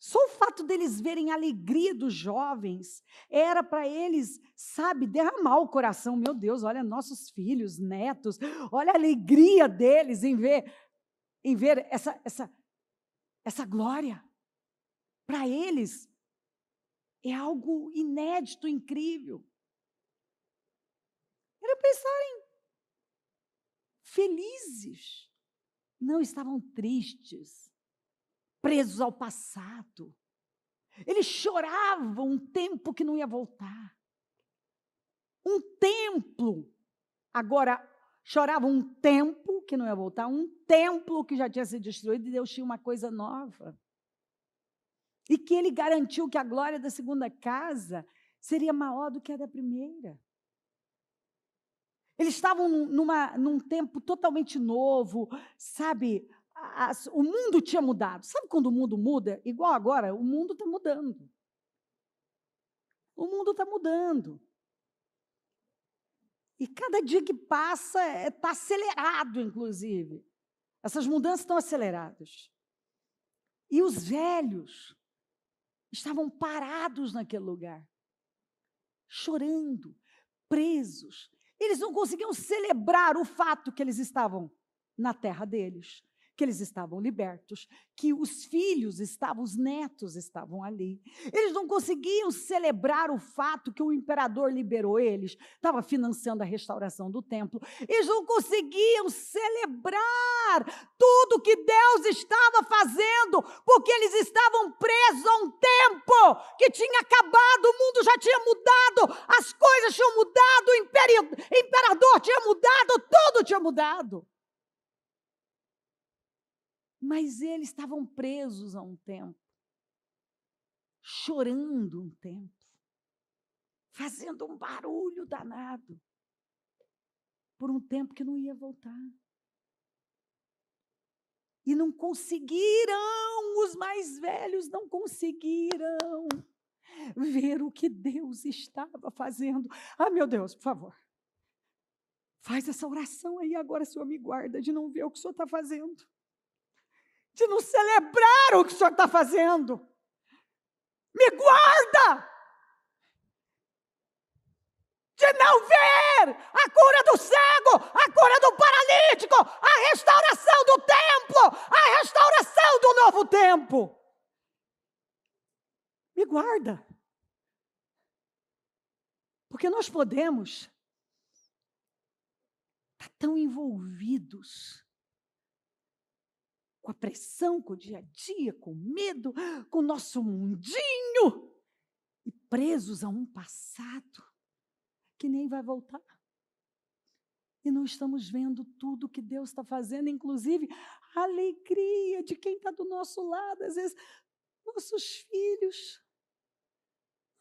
Só o fato deles verem a alegria dos jovens era para eles, sabe, derramar o coração. Meu Deus, olha nossos filhos, netos, olha a alegria deles em ver essa glória. Para eles é algo inédito, incrível. Era pensarem felizes, não estavam tristes, presos ao passado. Eles choravam um tempo que não ia voltar. Um templo. Agora, choravam um tempo que não ia voltar, um templo que já tinha sido destruído, e Deus tinha uma coisa nova. E que ele garantiu que a glória da segunda casa seria maior do que a da primeira. Eles estavam num tempo totalmente novo, sabe? O mundo tinha mudado. Sabe quando o mundo muda? Igual agora, o mundo está mudando. O mundo está mudando. E cada dia que passa está acelerado, inclusive. Essas mudanças estão aceleradas. E os velhos estavam parados naquele lugar, chorando, presos. Eles não conseguiam celebrar o fato que eles estavam na terra deles, que eles estavam libertos, que os filhos estavam, os netos estavam ali. Eles não conseguiam celebrar o fato que o imperador liberou eles, estava financiando a restauração do templo. Eles não conseguiam celebrar tudo que Deus estava fazendo, porque eles estavam presos a um tempo que tinha acabado, o mundo já tinha mudado, as coisas tinham mudado, o imperador tinha mudado, tudo tinha mudado. Mas eles estavam presos a um tempo, chorando um tempo, fazendo um barulho danado, por um tempo que não ia voltar. E não conseguiram, os mais velhos não conseguiram ver o que Deus estava fazendo. Ah, meu Deus, por favor, faz essa oração aí agora, Senhor, me guarda de não ver o que o Senhor está fazendo, de não celebrar o que o Senhor está fazendo. Me guarda de não ver a cura do cego, a cura do paralítico, a restauração do templo, a restauração do novo tempo. Me guarda. Porque nós podemos estar tão envolvidos com a pressão, com o dia a dia, com o medo, com o nosso mundinho, e presos a um passado que nem vai voltar. E não estamos vendo tudo que Deus está fazendo, inclusive a alegria de quem está do nosso lado, às vezes nossos filhos,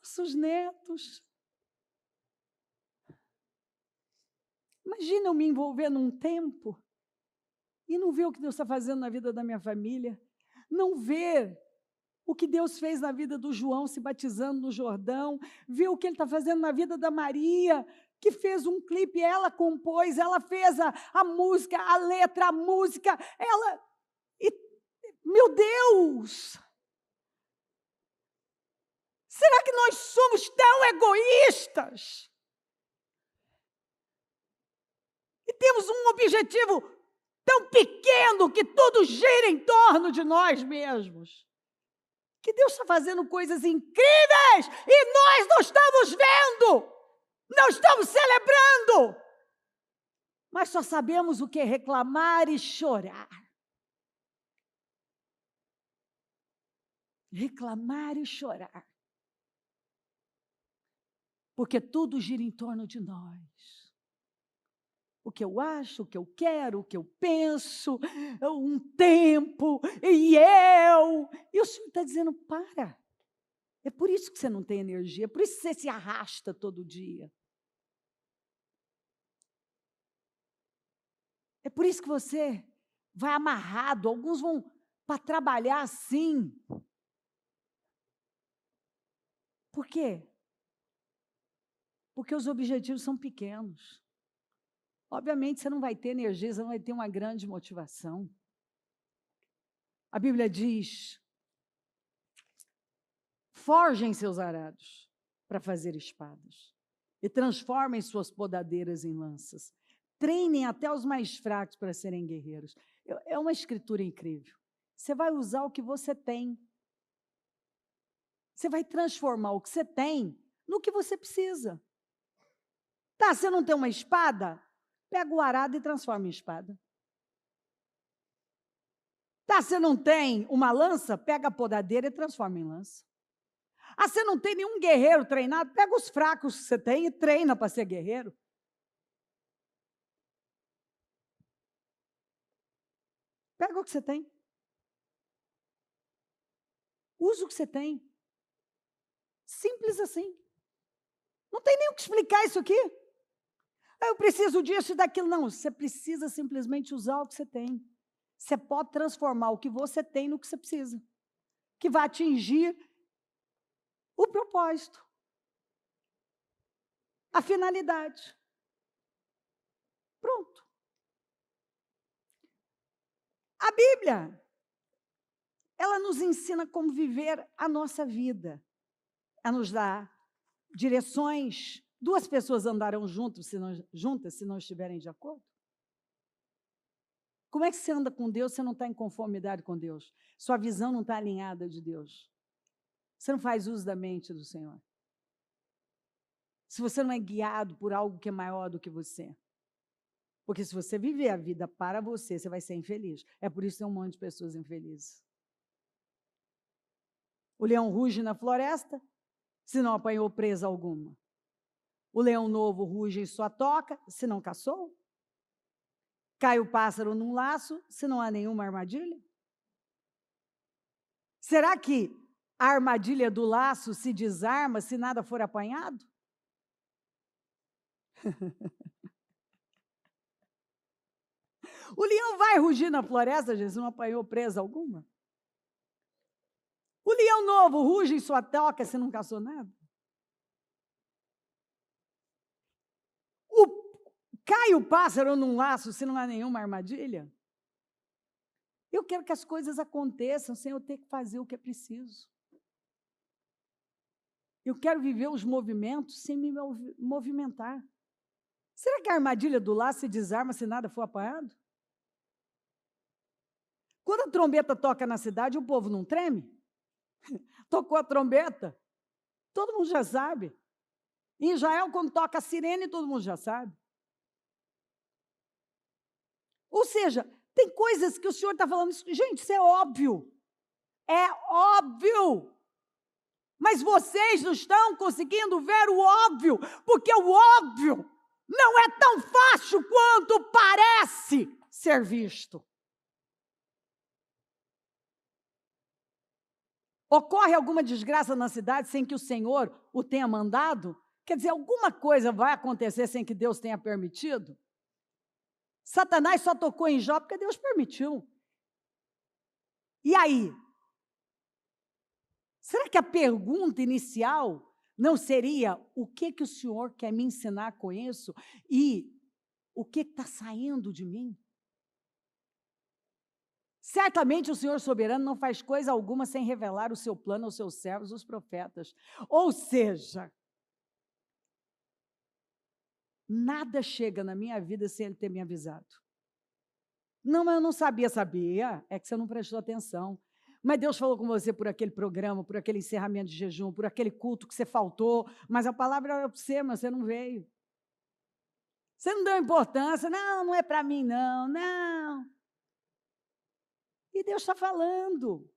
nossos netos. Imagina eu me envolver num tempo e não ver o que Deus está fazendo na vida da minha família, não ver o que Deus fez na vida do João se batizando no Jordão, ver o que Ele está fazendo na vida da Maria, que fez um clipe, ela compôs, ela fez a música, a letra, a música, meu Deus! Será que nós somos tão egoístas? E temos um objetivo tão pequeno que tudo gira em torno de nós mesmos. Que Deus está fazendo coisas incríveis e nós não estamos vendo, não estamos celebrando. Mas só sabemos o que é reclamar e chorar. Reclamar e chorar. Porque tudo gira em torno de nós. O que eu acho, o que eu quero, o que eu penso, um tempo, e eu. E o Senhor está dizendo, para. É por isso que você não tem energia, é por isso que você se arrasta todo dia. É por isso que você vai amarrado, alguns vão para trabalhar assim. Por quê? Porque os objetivos são pequenos. Obviamente, você não vai ter energia, você não vai ter uma grande motivação. A Bíblia diz Forjem seus arados para fazer espadas e transformem suas podadeiras em lanças. Treinem até os mais fracos para serem guerreiros. É uma escritura incrível. Você vai usar o que você tem. Você vai transformar o que você tem no que você precisa. Tá, você não tem uma espada? Pega o arado e transforma em espada. Tá, você não tem uma lança? Pega a podadeira e transforma em lança. Ah, você não tem nenhum guerreiro treinado? Pega os fracos que você tem e treina para ser guerreiro. Pega o que você tem. Usa o que você tem. Simples assim. Não tem nem o que explicar isso aqui. Eu preciso disso e daquilo. Não, você precisa simplesmente usar o que você tem. Você pode transformar o que você tem no que você precisa, que vai atingir o propósito, a finalidade. Pronto. A Bíblia, ela nos ensina como viver a nossa vida. Ela nos dá direções. Duas pessoas andarão juntas se não estiverem de acordo? Como é que você anda com Deus se você não está em conformidade com Deus? Sua visão não está alinhada de Deus. Você não faz uso da mente do Senhor. Se você não é guiado por algo que é maior do que você. Porque se você viver a vida para você, você vai ser infeliz. É por isso que tem um monte de pessoas infelizes. O leão ruge na floresta, se não apanhou presa alguma. O leão novo ruge em sua toca, se não caçou. Cai o pássaro num laço, se não há nenhuma armadilha. Será que a armadilha do laço se desarma se nada for apanhado? O leão vai rugir na floresta, Jesus não apanhou presa alguma? O leão novo ruge em sua toca se não caçou nada? Cai o pássaro num laço se não há nenhuma armadilha? Eu quero que as coisas aconteçam sem eu ter que fazer o que é preciso. Eu quero viver os movimentos sem me movimentar. Será que a armadilha do laço se desarma se nada for apanhado? Quando a trombeta toca na cidade, o povo não treme? Tocou a trombeta, todo mundo já sabe. Em Israel, quando toca a sirene, todo mundo já sabe. Ou seja, tem coisas que o Senhor está falando, gente, isso é óbvio. É óbvio. Mas vocês não estão conseguindo ver o óbvio, porque o óbvio não é tão fácil quanto parece ser visto. Ocorre alguma desgraça na cidade sem que o Senhor o tenha mandado? Quer dizer, alguma coisa vai acontecer sem que Deus tenha permitido? Satanás só tocou em Jó porque Deus permitiu. E aí? Será que a pergunta inicial não seria o que o Senhor quer me ensinar com isso? E o que está saindo de mim? Certamente o Senhor soberano não faz coisa alguma sem revelar o seu plano aos seus servos, os profetas. Ou seja, nada chega na minha vida sem Ele ter me avisado. Não, mas eu não sabia, é que você não prestou atenção. Mas Deus falou com você por aquele programa, por aquele encerramento de jejum, por aquele culto que você faltou, mas a palavra era para você, mas você não veio. Você não deu importância, não é para mim não. E Deus está falando.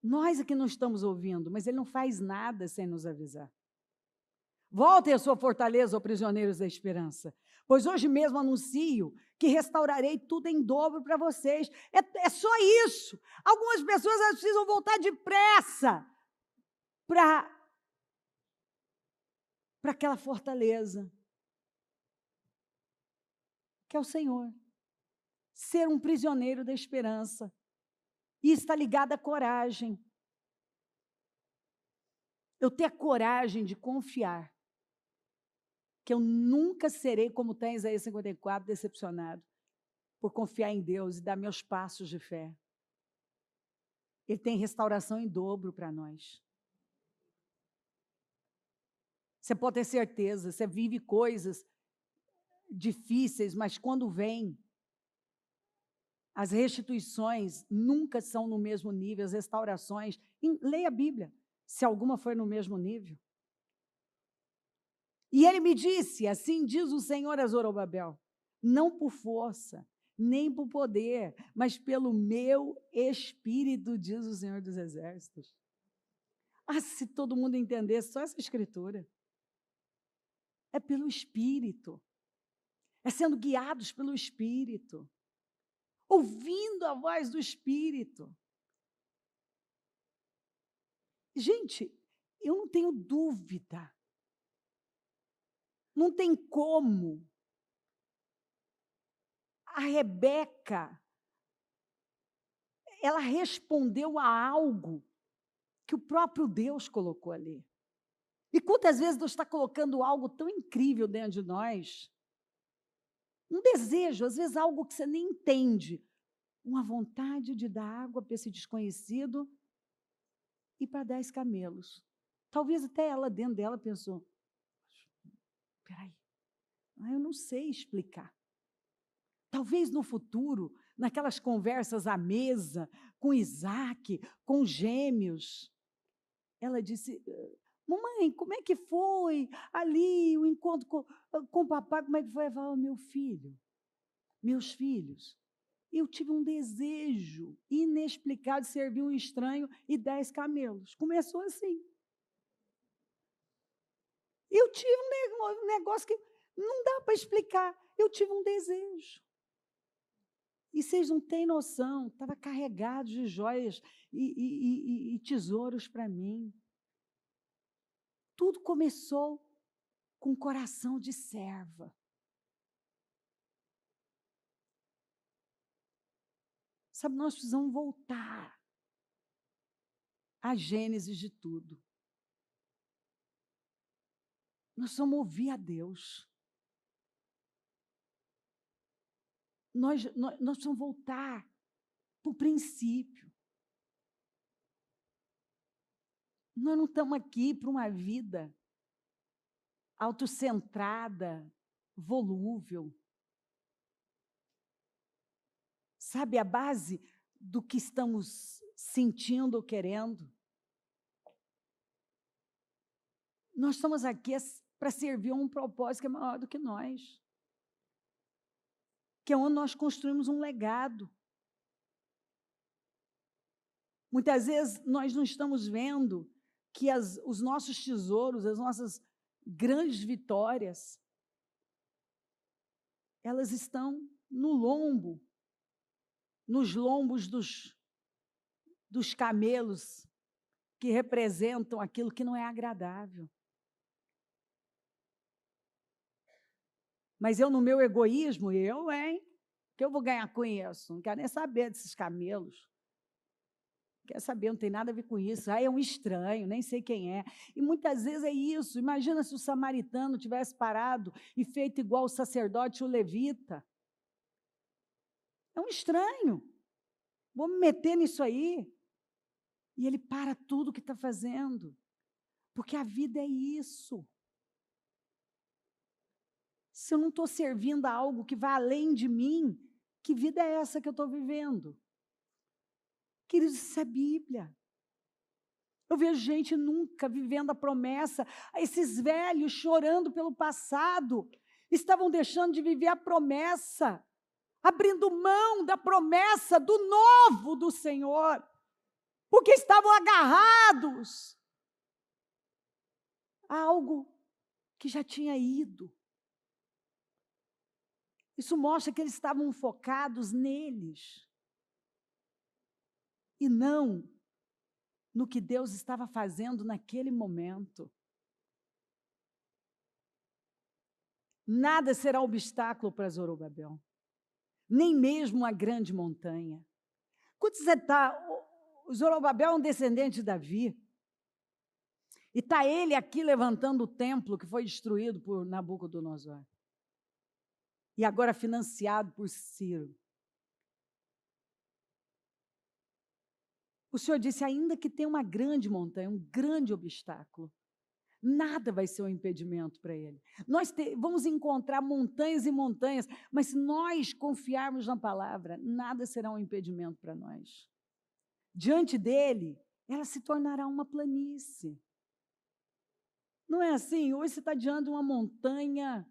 Nós aqui não estamos ouvindo, mas Ele não faz nada sem nos avisar. Voltem a sua fortaleza, ó prisioneiros da esperança, pois hoje mesmo anuncio que restaurarei tudo em dobro para vocês. É só isso. Algumas pessoas elas precisam voltar depressa para aquela fortaleza, que é o Senhor. Ser um prisioneiro da esperança. E está ligado à coragem. Eu ter a coragem de confiar que eu nunca serei, como está em Isaías 54, decepcionado, por confiar em Deus e dar meus passos de fé. Ele tem restauração em dobro para nós. Você pode ter certeza, você vive coisas difíceis, mas quando vem, as restituições nunca são no mesmo nível, as restaurações. Leia a Bíblia, se alguma for no mesmo nível. E ele me disse, assim diz o Senhor a Zorobabel, não por força, nem por poder, mas pelo meu Espírito, diz o Senhor dos Exércitos. Ah, se todo mundo entendesse só essa escritura. É pelo Espírito. É sendo guiados pelo Espírito. Ouvindo a voz do Espírito. Gente, eu não tenho dúvida. Não tem como. A Rebeca, ela respondeu a algo que o próprio Deus colocou ali. E quantas vezes Deus está colocando algo tão incrível dentro de nós, um desejo, às vezes algo que você nem entende, uma vontade de dar água para esse desconhecido e para 10 camelos. Talvez até ela, dentro dela, pensou, espera aí, eu não sei explicar. Talvez no futuro, naquelas conversas à mesa, com Isaac, com gêmeos, ela disse, mamãe, como é que foi ali o encontro com o papai, como é que foi? Eu falei, meu filho, meus filhos, eu tive um desejo inexplicável de servir um estranho e 10 camelos. Começou assim. Eu tive um negócio que não dá para explicar. Eu tive um desejo. E vocês não têm noção, estava carregado de joias e tesouros para mim. Tudo começou com um coração de serva. Sabe, nós precisamos voltar à gênese de tudo. Nós precisamos ouvir a Deus. Nós precisamos voltar para o princípio. Nós não estamos aqui para uma vida autocentrada, volúvel. Sabe, a base do que estamos sentindo ou querendo. Nós estamos aqui para servir a um propósito que é maior do que nós. Que é onde nós construímos um legado. Muitas vezes nós não estamos vendo que os nossos tesouros, as nossas grandes vitórias, elas estão no lombo, nos lombos dos camelos que representam aquilo que não é agradável. Mas eu, no meu egoísmo, que eu vou ganhar com isso? Não quero nem saber desses camelos. Quer saber, não tem nada a ver com isso. É um estranho, nem sei quem é. E muitas vezes é isso. Imagina se o samaritano tivesse parado e feito igual o sacerdote e o levita. É um estranho. Vou me meter nisso aí. E ele para tudo o que está fazendo. Porque a vida é isso. Se eu não estou servindo a algo que vai além de mim, que vida é essa que eu estou vivendo? Queridos, isso é Bíblia. Eu vejo gente nunca vivendo a promessa, esses velhos chorando pelo passado, estavam deixando de viver a promessa, abrindo mão da promessa do novo do Senhor, porque estavam agarrados a algo que já tinha ido. Isso mostra que eles estavam focados neles e não no que Deus estava fazendo naquele momento. Nada será obstáculo para Zorobabel, nem mesmo uma grande montanha. Quando você está, o Zorobabel é um descendente de Davi, e está ele aqui levantando o templo que foi destruído por Nabucodonosor, e agora financiado por Ciro. O Senhor disse, ainda que tenha uma grande montanha, um grande obstáculo, nada vai ser um impedimento para ele. Nós vamos encontrar montanhas e montanhas, mas se nós confiarmos na palavra, nada será um impedimento para nós. Diante dele, ela se tornará uma planície. Não é assim? Hoje você está diante de uma montanha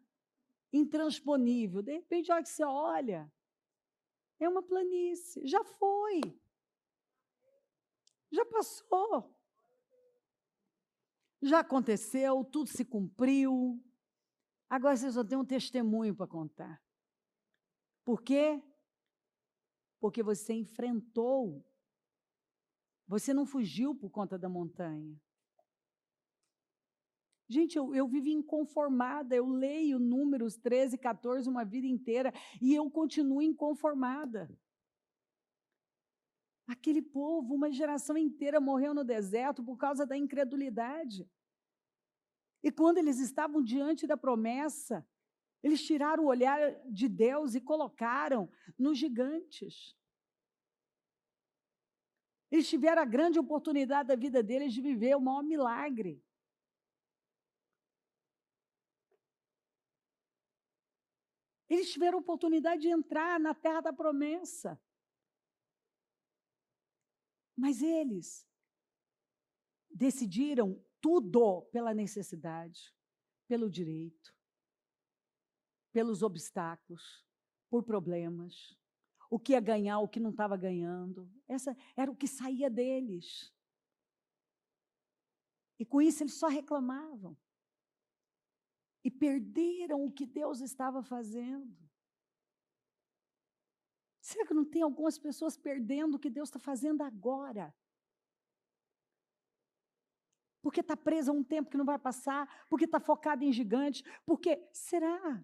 intransponível. De repente, a hora que você olha, é uma planície. Já foi. Já passou. Já aconteceu, tudo se cumpriu. Agora você só tem um testemunho para contar. Por quê? Porque você enfrentou. Você não fugiu por conta da montanha. Gente, eu vivo inconformada, eu leio Números 13, 14 uma vida inteira e eu continuo inconformada. Aquele povo, uma geração inteira morreu no deserto por causa da incredulidade. E quando eles estavam diante da promessa, eles tiraram o olhar de Deus e colocaram nos gigantes. Eles tiveram a grande oportunidade da vida deles de viver o maior milagre. Eles tiveram a oportunidade de entrar na terra da promessa. Mas eles decidiram tudo pela necessidade, pelo direito, pelos obstáculos, por problemas. O que ia ganhar, o que não estava ganhando. Essa era o que saía deles. E com isso eles só reclamavam. E perderam o que Deus estava fazendo. Será que não tem algumas pessoas perdendo o que Deus está fazendo agora? Porque está presa a um tempo que não vai passar, porque está focada em gigantes, porque, será?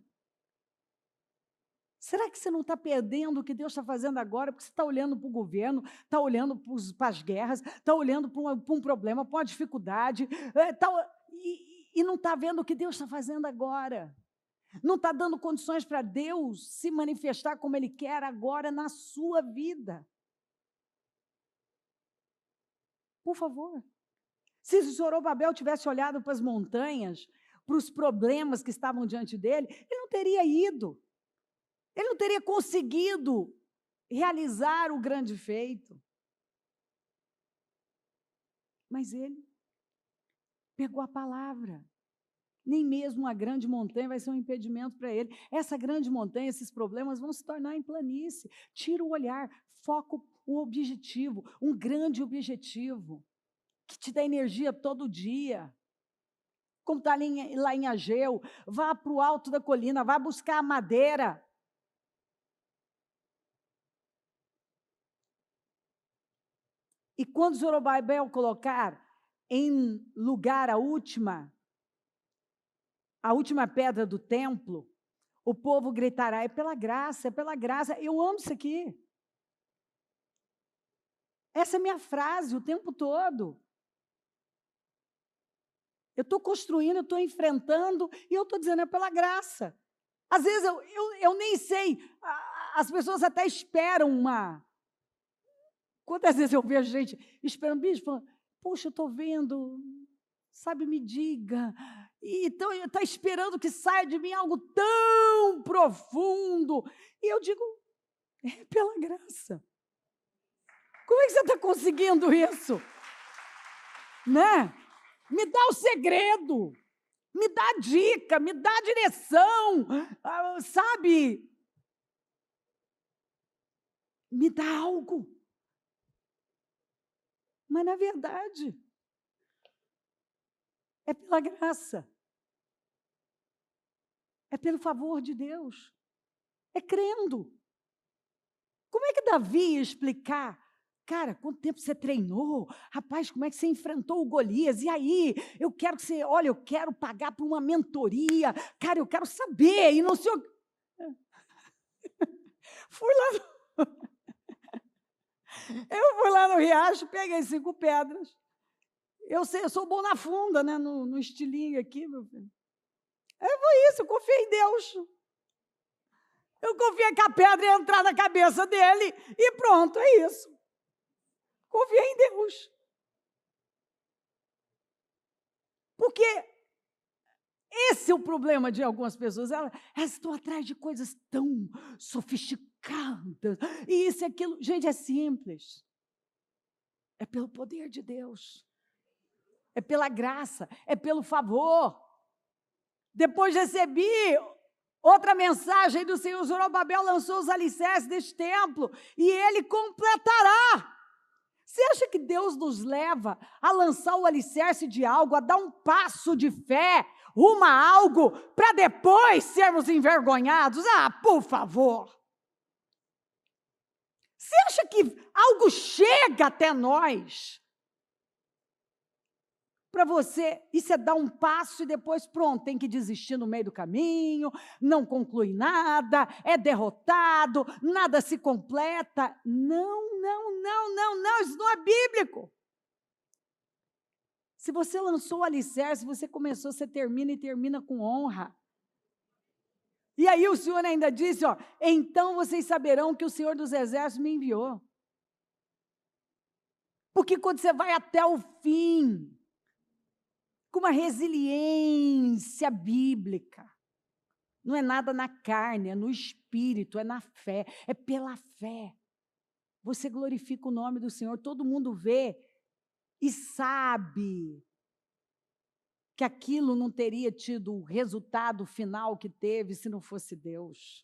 Será que você não está perdendo o que Deus está fazendo agora, porque você está olhando para o governo, está olhando para as guerras, está olhando para um problema, para uma dificuldade, e não está vendo o que Deus está fazendo agora? Não está dando condições para Deus se manifestar como Ele quer agora na sua vida? Por favor. Se Zorobabel tivesse olhado para as montanhas, para os problemas que estavam diante dele, ele não teria ido. Ele não teria conseguido realizar o grande feito. Mas ele pegou a palavra. Nem mesmo uma grande montanha vai ser um impedimento para ele. Essa grande montanha, esses problemas vão se tornar em planície. Tira o olhar, foca um objetivo, um grande objetivo, que te dá energia todo dia. Como está lá em Ageu, vá para o alto da colina, vá buscar a madeira. E quando Zorobabel colocar em lugar a última pedra do templo, o povo gritará, é pela graça, é pela graça. Eu amo isso aqui. Essa é minha frase o tempo todo. Eu estou construindo, eu estou enfrentando, e eu estou dizendo, é pela graça. Às vezes eu nem sei, as pessoas até esperam uma... Quantas vezes eu vejo gente esperando, bicho, falando, poxa, eu estou vendo, sabe, me diga. E então está esperando que saia de mim algo tão profundo. E eu digo, é pela graça. Como é que você está conseguindo isso? Né? Me dá o segredo, me dá a dica, me dá a direção, sabe? Me dá algo. Mas, na verdade, é pela graça. É pelo favor de Deus. É crendo. Como é que Davi ia explicar? Cara, quanto tempo você treinou? Rapaz, como é que você enfrentou o Golias? E aí, eu quero que você... Olha, eu quero pagar por uma mentoria. Cara, eu quero saber. E não sei... Fui lá... Eu fui lá no riacho, peguei 5 pedras. Eu sou bom na funda, né? No estilinho aqui, meu filho. Foi isso, eu confiei em Deus. Eu confiei que a pedra ia entrar na cabeça dele e pronto, é isso. Confiei em Deus. Porque esse é o problema de algumas pessoas. Elas estão atrás de coisas tão sofisticadas. E isso e aquilo. Gente, é simples. É pelo poder de Deus. É pela graça. É pelo favor. Depois recebi outra mensagem do Senhor. Zorobabel lançou os alicerces deste templo e ele completará. Você acha que Deus nos leva a lançar o alicerce de algo, a dar um passo de fé rumo a algo, para depois sermos envergonhados? Ah, por favor! Você acha que algo chega até nós para você, isso é dar um passo e depois, pronto, tem que desistir no meio do caminho, não conclui nada, é derrotado, nada se completa. Não, não, não, não, não, isso não é bíblico. Se você lançou o alicerce, você começou, você termina e termina com honra. E aí o Senhor ainda disse, ó, então vocês saberão que o Senhor dos Exércitos me enviou. Porque quando você vai até o fim, com uma resiliência bíblica. Não é nada na carne, é no espírito, é na fé, é pela fé. Você glorifica o nome do Senhor, todo mundo vê e sabe que aquilo não teria tido o resultado final que teve se não fosse Deus.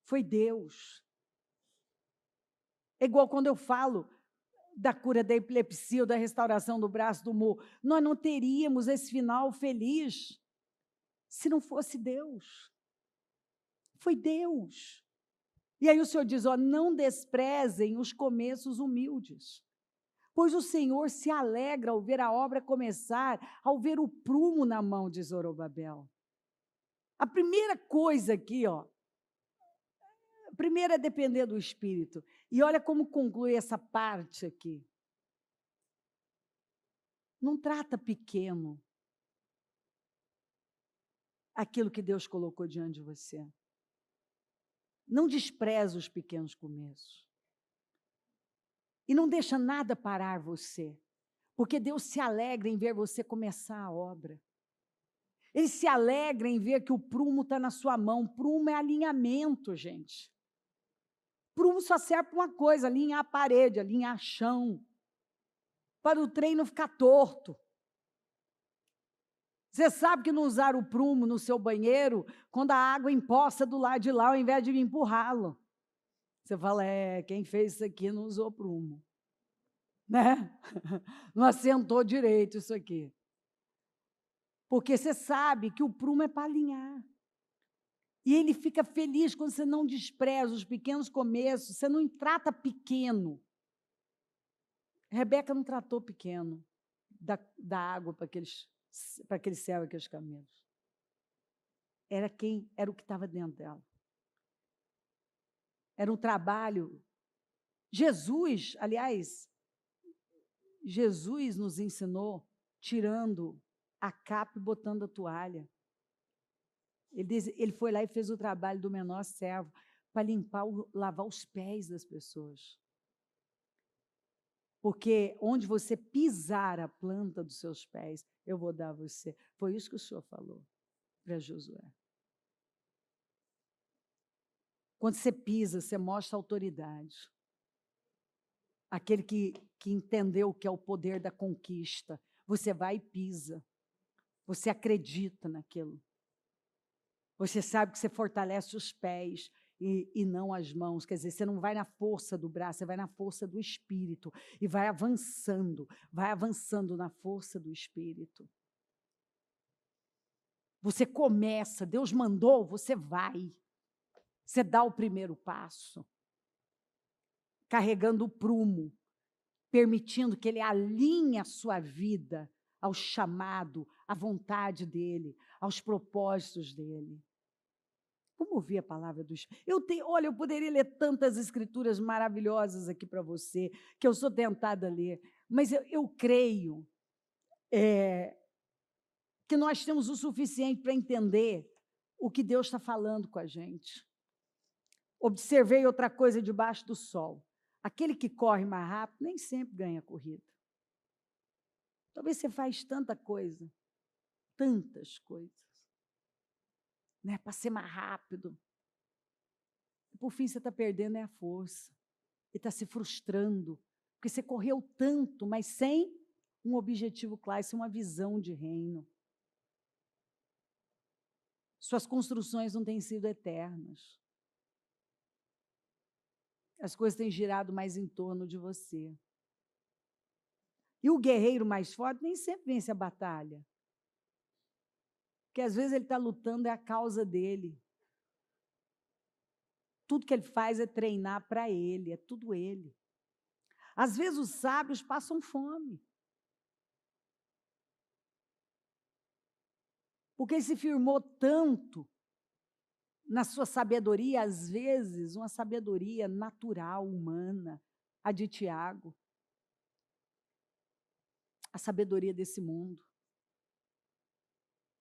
Foi Deus. É igual quando eu falo da cura da epilepsia ou da restauração do braço do Mo. Nós não teríamos esse final feliz se não fosse Deus. Foi Deus. E aí o Senhor diz, ó, não desprezem os começos humildes, pois o Senhor se alegra ao ver a obra começar, ao ver o prumo na mão de Zorobabel. A primeira coisa aqui, ó, primeiro é depender do Espírito. E olha como conclui essa parte aqui. Não trata pequeno aquilo que Deus colocou diante de você. Não despreza os pequenos começos. E não deixa nada parar você. Porque Deus se alegra em ver você começar a obra. Ele se alegra em ver que o prumo está na sua mão. Prumo é alinhamento, gente. Prumo só serve para uma coisa, alinhar a parede, alinhar chão, para o trem não ficar torto. Você sabe que não usaram o prumo no seu banheiro quando a água empoça do lado de lá, ao invés de empurrá-lo. Você fala, quem fez isso aqui não usou prumo. Né? Não assentou direito isso aqui. Porque você sabe que o prumo é para alinhar. E ele fica feliz quando você não despreza os pequenos começos, você não trata pequeno. Rebeca não tratou pequeno da água para aquele céu e aqueles camelos. Era o que estava dentro dela. Era um trabalho. Jesus, aliás, Jesus nos ensinou tirando a capa e botando a toalha. Ele foi lá e fez o trabalho do menor servo para lavar os pés das pessoas. Porque onde você pisar a planta dos seus pés, eu vou dar a você. Foi isso que o Senhor falou para Josué. Quando você pisa, você mostra autoridade. Aquele que entendeu o que é o poder da conquista. Você vai e pisa. Você acredita naquilo. Você sabe que você fortalece os pés e não as mãos. Quer dizer, você não vai na força do braço, você vai na força do Espírito. E vai avançando na força do Espírito. Você começa, Deus mandou, você vai. Você dá o primeiro passo. Carregando o prumo, permitindo que Ele alinhe a sua vida ao chamado, à vontade dEle, aos propósitos dEle. Vamos ouvir a palavra do Espírito. Olha, eu poderia ler tantas escrituras maravilhosas aqui para você, que eu sou tentada a ler, mas eu creio que nós temos o suficiente para entender o que Deus está falando com a gente. Observei outra coisa debaixo do sol. Aquele que corre mais rápido nem sempre ganha a corrida. Talvez você faz tanta coisa, tantas coisas, né, para ser mais rápido. E por fim, você está perdendo a força. E está se frustrando, porque você correu tanto, mas sem um objetivo claro, sem uma visão de reino. Suas construções não têm sido eternas. As coisas têm girado mais em torno de você. E o guerreiro mais forte nem sempre vence a batalha. Porque às vezes ele está lutando, é a causa dele. Tudo que ele faz é treinar para ele, é tudo ele. Às vezes os sábios passam fome. Porque ele se firmou tanto na sua sabedoria, às vezes, uma sabedoria natural, humana, a de Tiago. A sabedoria desse mundo.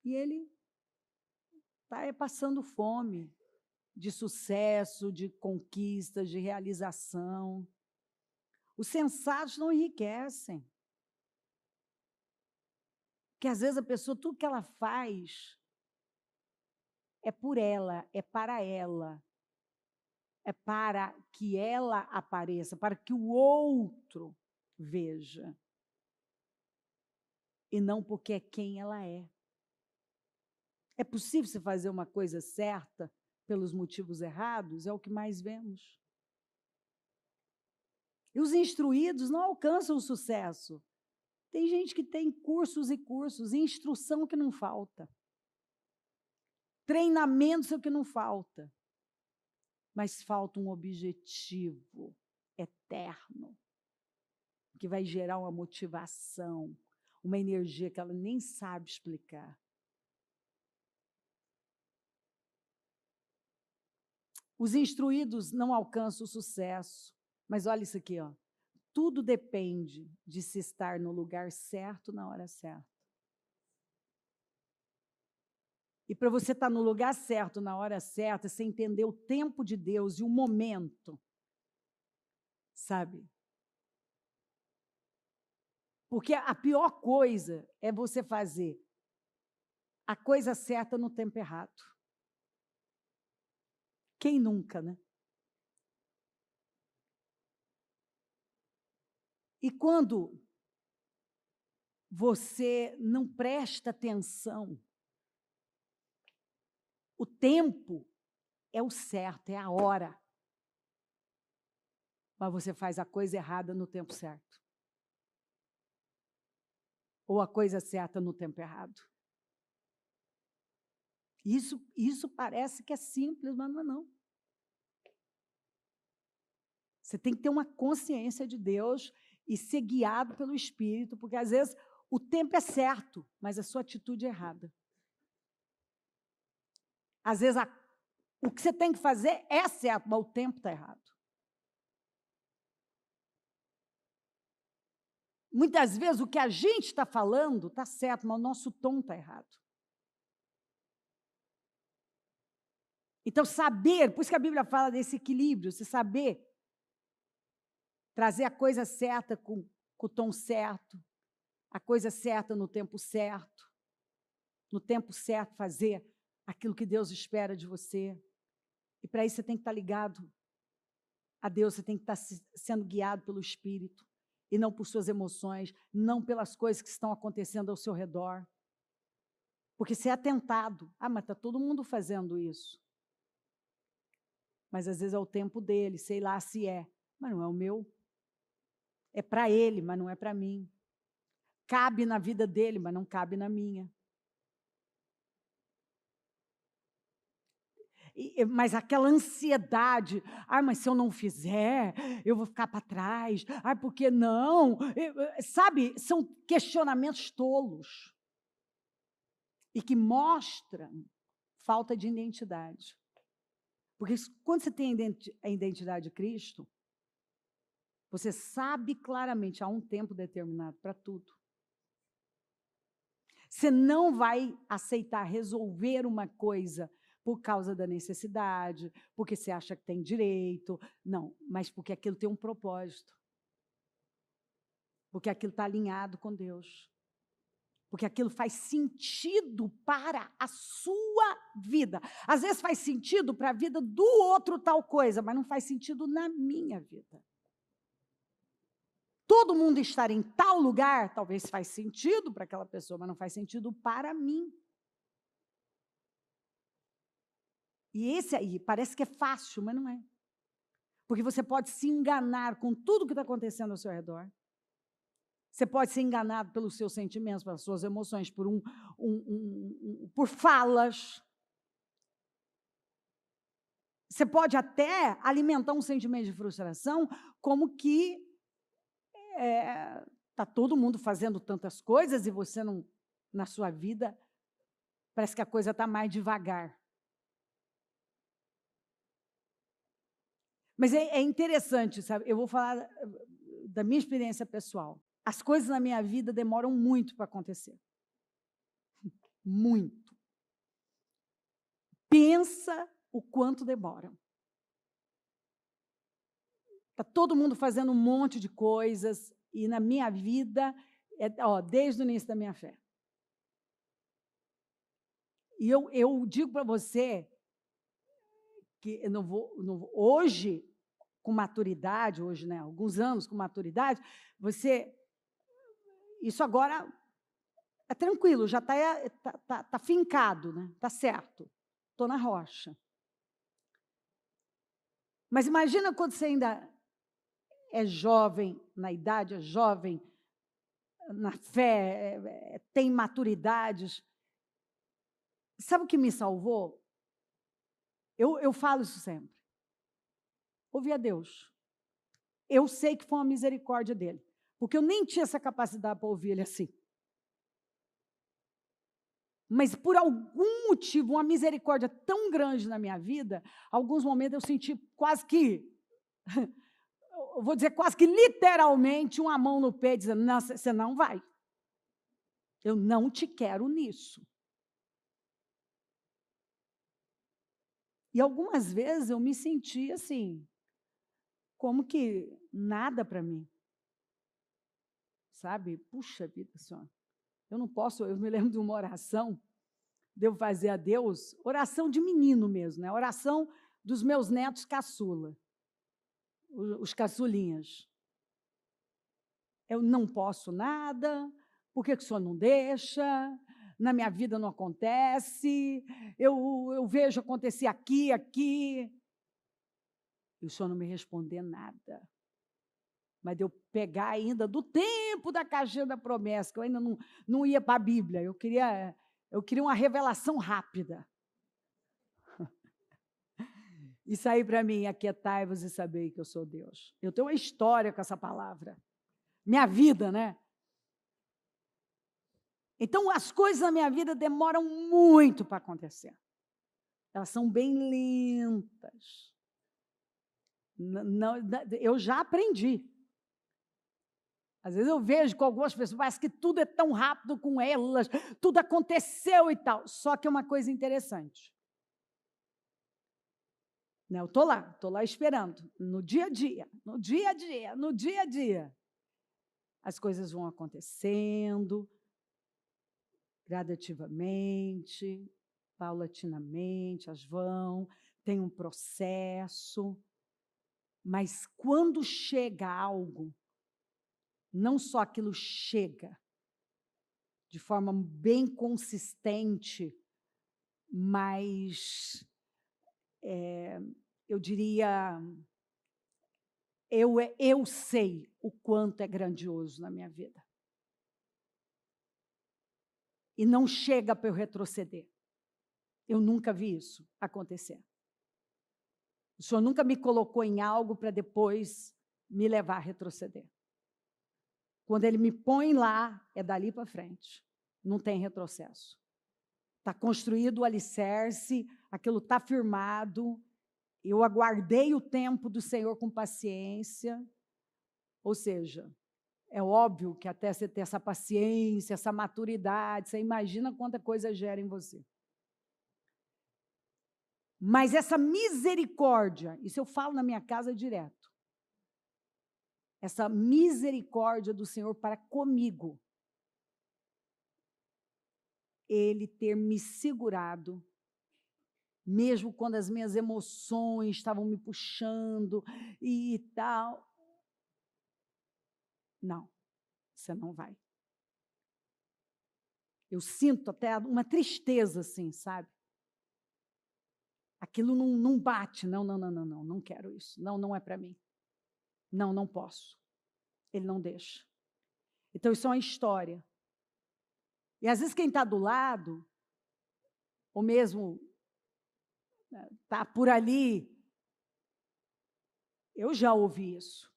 E ele está passando fome de sucesso, de conquistas, de realização. Os sensatos não enriquecem. Porque às vezes a pessoa, tudo que ela faz é por ela, é para ela. É para que ela apareça, para que o outro veja. E não porque é quem ela é. É possível você fazer uma coisa certa pelos motivos errados? É o que mais vemos. E os instruídos não alcançam o sucesso. Tem gente que tem cursos e cursos, instrução que não falta. Treinamento que não falta. Mas falta um objetivo eterno, que vai gerar uma motivação, uma energia que ela nem sabe explicar. Os instruídos não alcançam o sucesso, mas olha isso aqui, ó. Tudo depende de se estar no lugar certo na hora certa. E para você estar no lugar certo na hora certa, você entender o tempo de Deus e o momento, sabe? Porque a pior coisa é você fazer a coisa certa no tempo errado. Quem nunca, né? E quando você não presta atenção, o tempo é o certo, é a hora. Mas você faz a coisa errada no tempo certo. Ou a coisa certa no tempo errado. Isso parece que é simples, mas não é não. Você tem que ter uma consciência de Deus e ser guiado pelo Espírito, porque às vezes o tempo é certo, mas a sua atitude é errada. Às vezes o que você tem que fazer é certo, mas o tempo está errado. Muitas vezes o que a gente está falando está certo, mas o nosso tom está errado. Então, saber, por isso que a Bíblia fala desse equilíbrio, você saber trazer a coisa certa com o tom certo, a coisa certa no tempo certo fazer aquilo que Deus espera de você. E para isso você tem que estar ligado a Deus, você tem que estar sendo guiado pelo Espírito, e não por suas emoções, não pelas coisas que estão acontecendo ao seu redor. Porque você é tentado. Mas está todo mundo fazendo isso. Mas às vezes é o tempo dele, sei lá se é, mas não é o meu. É para ele, mas não é para mim. Cabe na vida dele, mas não cabe na minha. Mas aquela ansiedade, mas se eu não fizer, eu vou ficar para trás, por que não? Sabe, são questionamentos tolos e que mostram falta de identidade. Porque quando você tem a identidade de Cristo, você sabe claramente, há um tempo determinado para tudo. Você não vai aceitar resolver uma coisa por causa da necessidade, porque você acha que tem direito. Não, mas porque aquilo tem um propósito. Porque aquilo está alinhado com Deus. Porque aquilo faz sentido para a sua vida. Às vezes faz sentido para a vida do outro tal coisa, mas não faz sentido na minha vida. Todo mundo estar em tal lugar, talvez faz sentido para aquela pessoa, mas não faz sentido para mim. E esse aí, parece que é fácil, mas não é. Porque você pode se enganar com tudo que está acontecendo ao seu redor. Você pode ser enganado pelos seus sentimentos, pelas suas emoções, por falas. Você pode até alimentar um sentimento de frustração, como que está todo mundo fazendo tantas coisas e você não, na sua vida, parece que a coisa está mais devagar. Mas é interessante, sabe? Eu vou falar da minha experiência pessoal. As coisas na minha vida demoram muito para acontecer. Muito. Pensa o quanto demoram. Está todo mundo fazendo um monte de coisas, e na minha vida, desde o início da minha fé. E eu digo para você que eu não vou hoje, com maturidade, hoje, né, alguns anos com maturidade, isso agora é tranquilo, já tá fincado, né? Tá certo, estou na rocha. Mas imagina quando você ainda é jovem, na idade, é jovem, na fé, tem maturidades. Sabe o que me salvou? Eu falo isso sempre. Ouvir a Deus. Eu sei que foi uma misericórdia dele, porque eu nem tinha essa capacidade para ouvir ele assim. Mas por algum motivo, uma misericórdia tão grande na minha vida, alguns momentos eu senti quase que, eu vou dizer quase que literalmente, uma mão no pé, dizendo, não, você não vai. Eu não te quero nisso. E algumas vezes eu me senti assim, como que nada para mim. Sabe? Puxa vida, Senhor. Eu não posso, eu me lembro de uma oração, devo fazer a Deus, oração de menino mesmo, né? Oração dos meus netos caçula, os caçulinhas. Eu não posso nada, por que o Senhor não deixa? Na minha vida não acontece, eu vejo acontecer aqui, e o Senhor não me responder nada. Mas de eu pegar ainda do tempo da caixinha da promessa, que eu ainda não ia para a Bíblia, eu queria uma revelação rápida. E sair para mim, aquietai-vos e sabei que eu sou Deus. Eu tenho uma história com essa palavra. Minha vida, né? Então, as coisas na minha vida demoram muito para acontecer. Elas são bem lentas. Eu já aprendi. Às vezes eu vejo com algumas pessoas, parece que tudo é tão rápido com elas, tudo aconteceu e tal. Só que é uma coisa interessante. Eu estou lá esperando, no dia a dia, as coisas vão acontecendo, gradativamente, paulatinamente, tem um processo, mas quando chega algo, não só aquilo chega de forma bem consistente, mas eu diria, eu sei o quanto é grandioso na minha vida. E não chega para eu retroceder. Eu nunca vi isso acontecer. O Senhor nunca me colocou em algo para depois me levar a retroceder. Quando Ele me põe lá, é dali para frente. Não tem retrocesso. Está construído o alicerce, aquilo está firmado. Eu aguardei o tempo do Senhor com paciência. Ou seja, é óbvio que até você ter essa paciência, essa maturidade, você imagina quanta coisa gera em você. Mas essa misericórdia, isso eu falo na minha casa direto, essa misericórdia do Senhor para comigo, Ele ter me segurado, mesmo quando as minhas emoções estavam me puxando e tal. Não, você não vai. Eu sinto até uma tristeza assim, sabe? Aquilo não bate, não quero isso, não é para mim. Não posso. Ele não deixa. Então, isso é uma história. E às vezes quem está do lado, ou mesmo está por ali, eu já ouvi isso,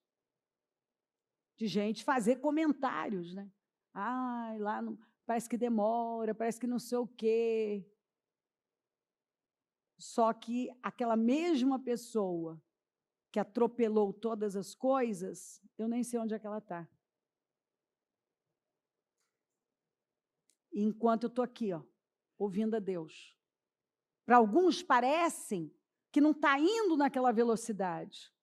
de gente fazer comentários, né? Ai, lá não, parece que demora, parece que não sei o quê. Só que aquela mesma pessoa que atropelou todas as coisas, eu nem sei onde é que ela está. Enquanto eu estou aqui, ó, ouvindo a Deus. Para alguns parecem que não está indo naquela velocidade.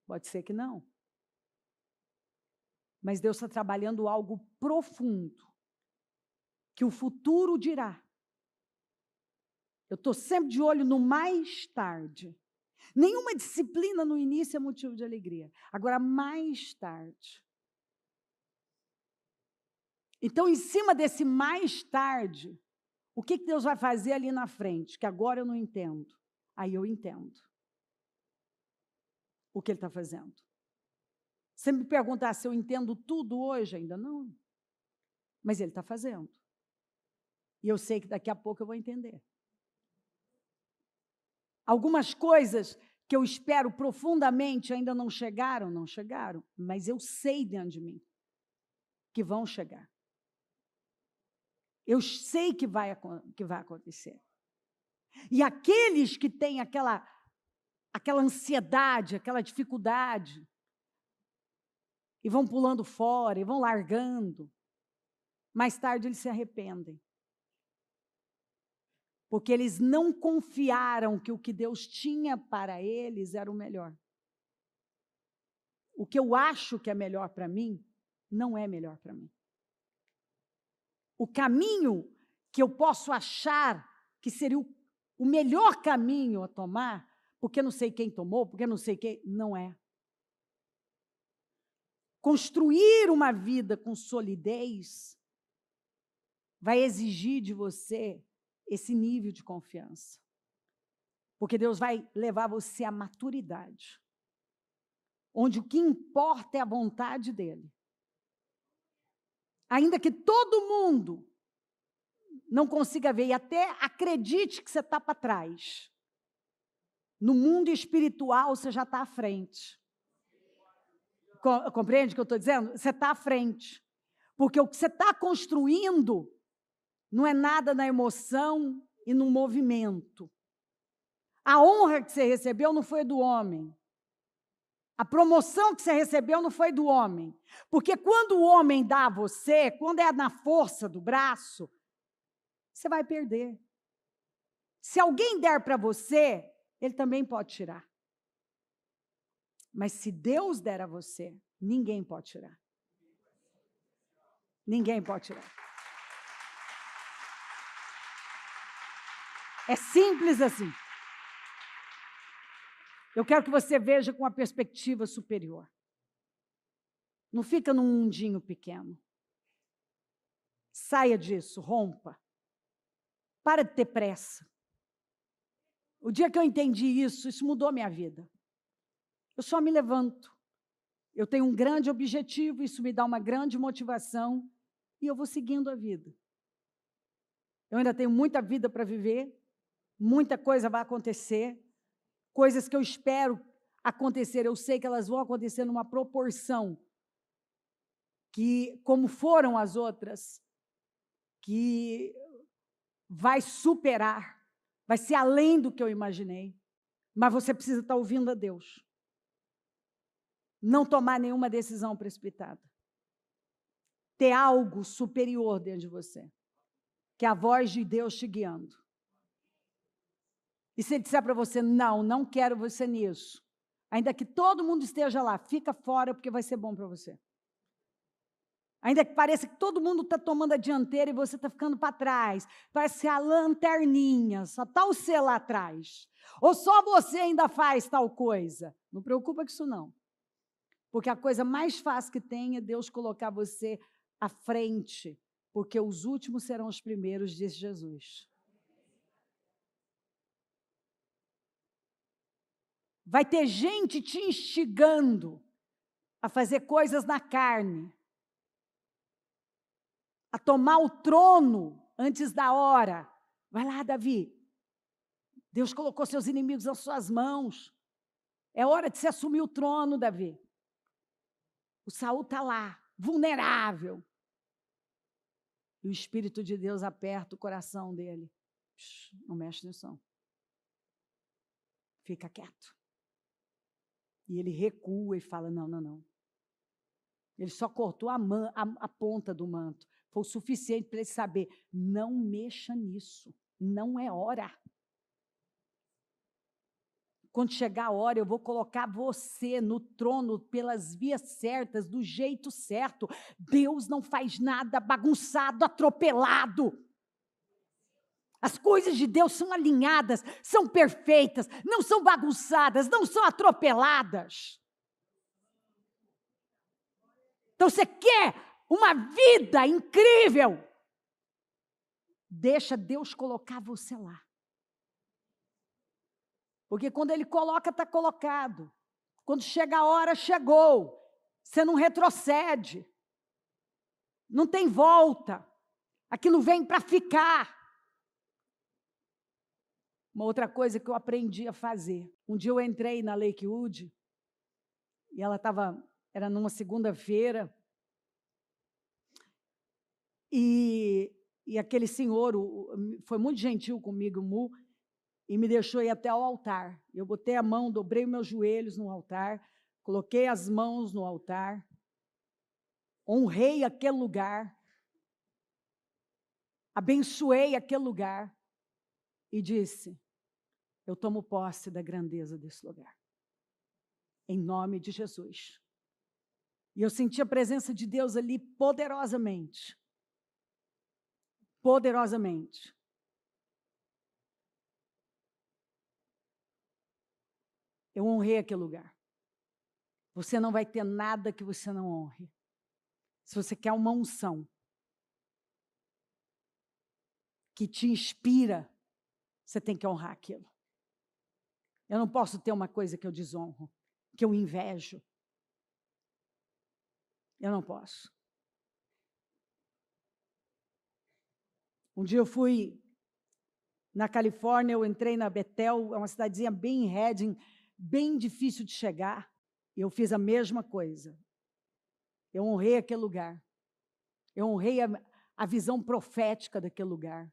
Pode ser que não. Mas Deus está trabalhando algo profundo, que o futuro dirá. Eu estou sempre de olho no mais tarde. Nenhuma disciplina no início é motivo de alegria. Agora, mais tarde. Então, em cima desse mais tarde, o que Deus vai fazer ali na frente? Que agora eu não entendo. Aí eu entendo o que Ele está fazendo. Você me perguntar se eu entendo tudo hoje, ainda não. Mas Ele está fazendo. E eu sei que daqui a pouco eu vou entender. Algumas coisas que eu espero profundamente ainda não chegaram, mas eu sei dentro de mim que vão chegar. Eu sei que vai acontecer. E aqueles que têm aquela ansiedade, aquela dificuldade, e vão pulando fora, e vão largando, mais tarde eles se arrependem. Porque eles não confiaram que o que Deus tinha para eles era o melhor. O que eu acho que é melhor para mim, não é melhor para mim. O caminho que eu posso achar que seria o melhor caminho a tomar, porque não sei quem tomou, porque não sei quem, não é. Construir uma vida com solidez vai exigir de você esse nível de confiança. Porque Deus vai levar você à maturidade, onde o que importa é a vontade dEle. Ainda que todo mundo não consiga ver e até acredite que você está para trás, no mundo espiritual você já está à frente. Compreende o que eu estou dizendo? Você está à frente. Porque o que você está construindo não é nada na emoção e no movimento. A honra que você recebeu não foi do homem. A promoção que você recebeu não foi do homem. Porque quando o homem dá a você, quando é na força do braço, você vai perder. Se alguém der para você, ele também pode tirar. Mas se Deus der a você, ninguém pode tirar. Ninguém pode tirar. É simples assim. Eu quero que você veja com uma perspectiva superior. Não fica num mundinho pequeno. Saia disso, rompa. Para de ter pressa. O dia que eu entendi isso mudou minha vida. Eu só me levanto. Eu tenho um grande objetivo, isso me dá uma grande motivação e eu vou seguindo a vida. Eu ainda tenho muita vida para viver, muita coisa vai acontecer, coisas que eu espero acontecer, eu sei que elas vão acontecer numa proporção que, como foram as outras, que vai superar, vai ser além do que eu imaginei, mas você precisa estar ouvindo a Deus. Não tomar nenhuma decisão precipitada. Ter algo superior dentro de você, que é a voz de Deus te guiando. E se ele disser para você, não, não quero você nisso, ainda que todo mundo esteja lá, fica fora porque vai ser bom para você. Ainda que pareça que todo mundo está tomando a dianteira e você está ficando para trás, parece a lanterninha, só está você lá atrás. Ou só você ainda faz tal coisa. Não preocupa com isso não. Porque a coisa mais fácil que tem é Deus colocar você à frente, porque os últimos serão os primeiros, disse Jesus. Vai ter gente te instigando a fazer coisas na carne, a tomar o trono antes da hora. Vai lá, Davi. Deus colocou seus inimigos nas suas mãos. É hora de você assumir o trono, Davi. O Saul está lá, vulnerável. E o Espírito de Deus aperta o coração dele. Não mexe nisso, não. Fica quieto. E ele recua e fala, não, não, não. Ele só cortou a ponta do manto. Foi o suficiente para ele saber, não mexa nisso, não é hora. Quando chegar a hora, eu vou colocar você no trono pelas vias certas, do jeito certo. Deus não faz nada bagunçado, atropelado. As coisas de Deus são alinhadas, são perfeitas, não são bagunçadas, não são atropeladas. Então, você quer uma vida incrível? Deixa Deus colocar você lá. Porque quando Ele coloca, está colocado. Quando chega a hora, chegou. Você não retrocede. Não tem volta. Aquilo vem para ficar. Uma outra coisa que eu aprendi a fazer. Um dia eu entrei na Lakewood, e ela era numa segunda-feira, e aquele senhor foi muito gentil comigo, o Mu, e me deixou ir até o altar. Eu botei a mão, dobrei meus joelhos no altar, coloquei as mãos no altar, honrei aquele lugar, abençoei aquele lugar e disse, eu tomo posse da grandeza desse lugar, em nome de Jesus. E eu senti a presença de Deus ali poderosamente. Poderosamente. Eu honrei aquele lugar. Você não vai ter nada que você não honre. Se você quer uma unção que te inspira, você tem que honrar aquilo. Eu não posso ter uma coisa que eu desonro, que eu invejo. Eu não posso. Um dia eu fui na Califórnia, eu entrei na Bethel, é uma cidadezinha bem em Redding, bem difícil de chegar, e eu fiz a mesma coisa. Eu honrei aquele lugar. Eu honrei a visão profética daquele lugar.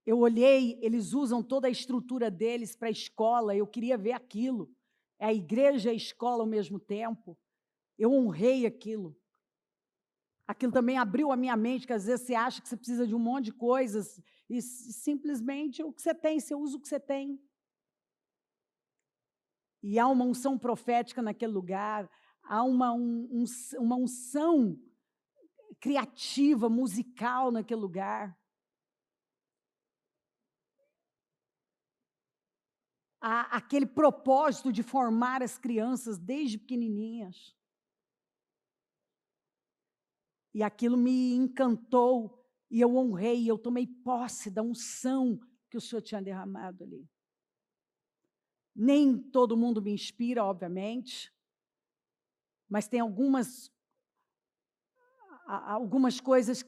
Eu olhei, eles usam toda a estrutura deles para a escola, eu queria ver aquilo. É a igreja e a escola ao mesmo tempo. Eu honrei aquilo. Aquilo também abriu a minha mente, que às vezes você acha que você precisa de um monte de coisas, e simplesmente o que você tem, você usa o que você tem. E há uma unção profética naquele lugar, há uma unção criativa, musical naquele lugar. Há aquele propósito de formar as crianças desde pequenininhas. E aquilo me encantou, e eu honrei, eu tomei posse da unção que o Senhor tinha derramado ali. Nem todo mundo me inspira, obviamente, mas tem algumas coisas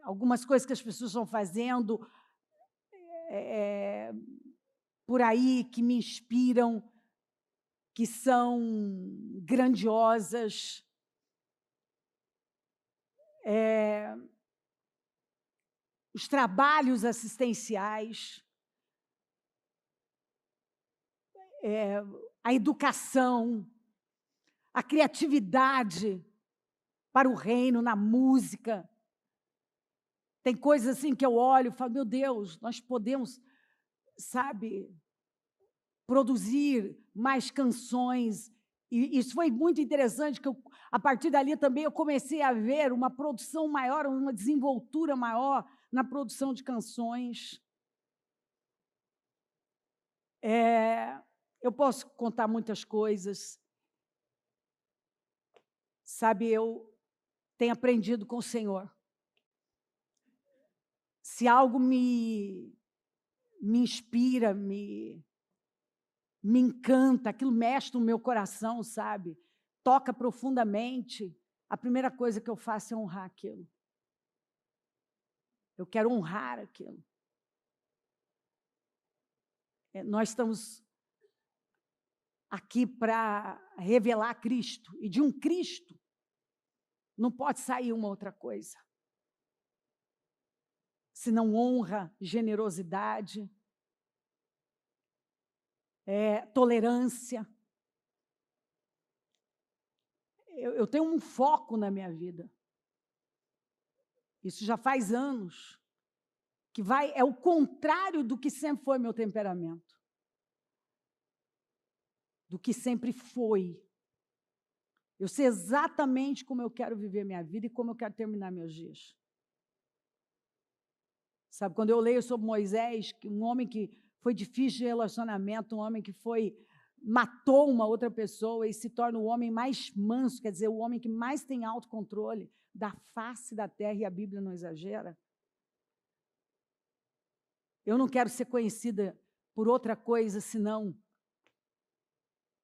algumas coisas que as pessoas estão fazendo por aí, que me inspiram, que são grandiosas. Os trabalhos assistenciais, a educação, a criatividade para o reino, na música. Tem coisas assim que eu olho e falo, meu Deus, nós podemos, sabe, produzir mais canções. E isso foi muito interessante, que a partir dali também eu comecei a ver uma produção maior, uma desenvoltura maior na produção de canções. Eu posso contar muitas coisas. Sabe, eu tenho aprendido com o Senhor. Se algo me inspira, me encanta, aquilo mexe no meu coração, sabe? Toca profundamente, a primeira coisa que eu faço é honrar aquilo. Eu quero honrar aquilo. Nós estamos aqui para revelar Cristo, e de um Cristo não pode sair uma outra coisa. Senão honra, generosidade, tolerância. Eu tenho um foco na minha vida. Isso já faz anos, que é o contrário do que sempre foi meu temperamento. Do que sempre foi. Eu sei exatamente como eu quero viver minha vida e como eu quero terminar meus dias. Sabe, quando eu leio sobre Moisés, um homem que foi difícil de relacionamento, um homem que matou uma outra pessoa e se torna o homem mais manso, quer dizer, o homem que mais tem autocontrole da face da terra, e a Bíblia não exagera. Eu não quero ser conhecida por outra coisa, senão,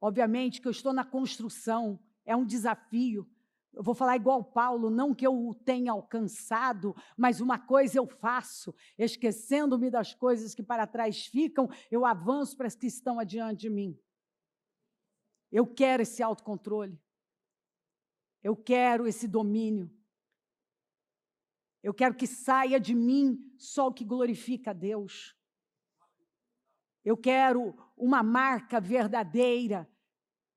obviamente, que eu estou na construção, é um desafio. Eu vou falar igual Paulo, não que eu o tenha alcançado, mas uma coisa eu faço, esquecendo-me das coisas que para trás ficam, eu avanço para as que estão adiante de mim. Eu quero esse autocontrole. Eu quero esse domínio. Eu quero que saia de mim só o que glorifica a Deus. Eu quero uma marca verdadeira.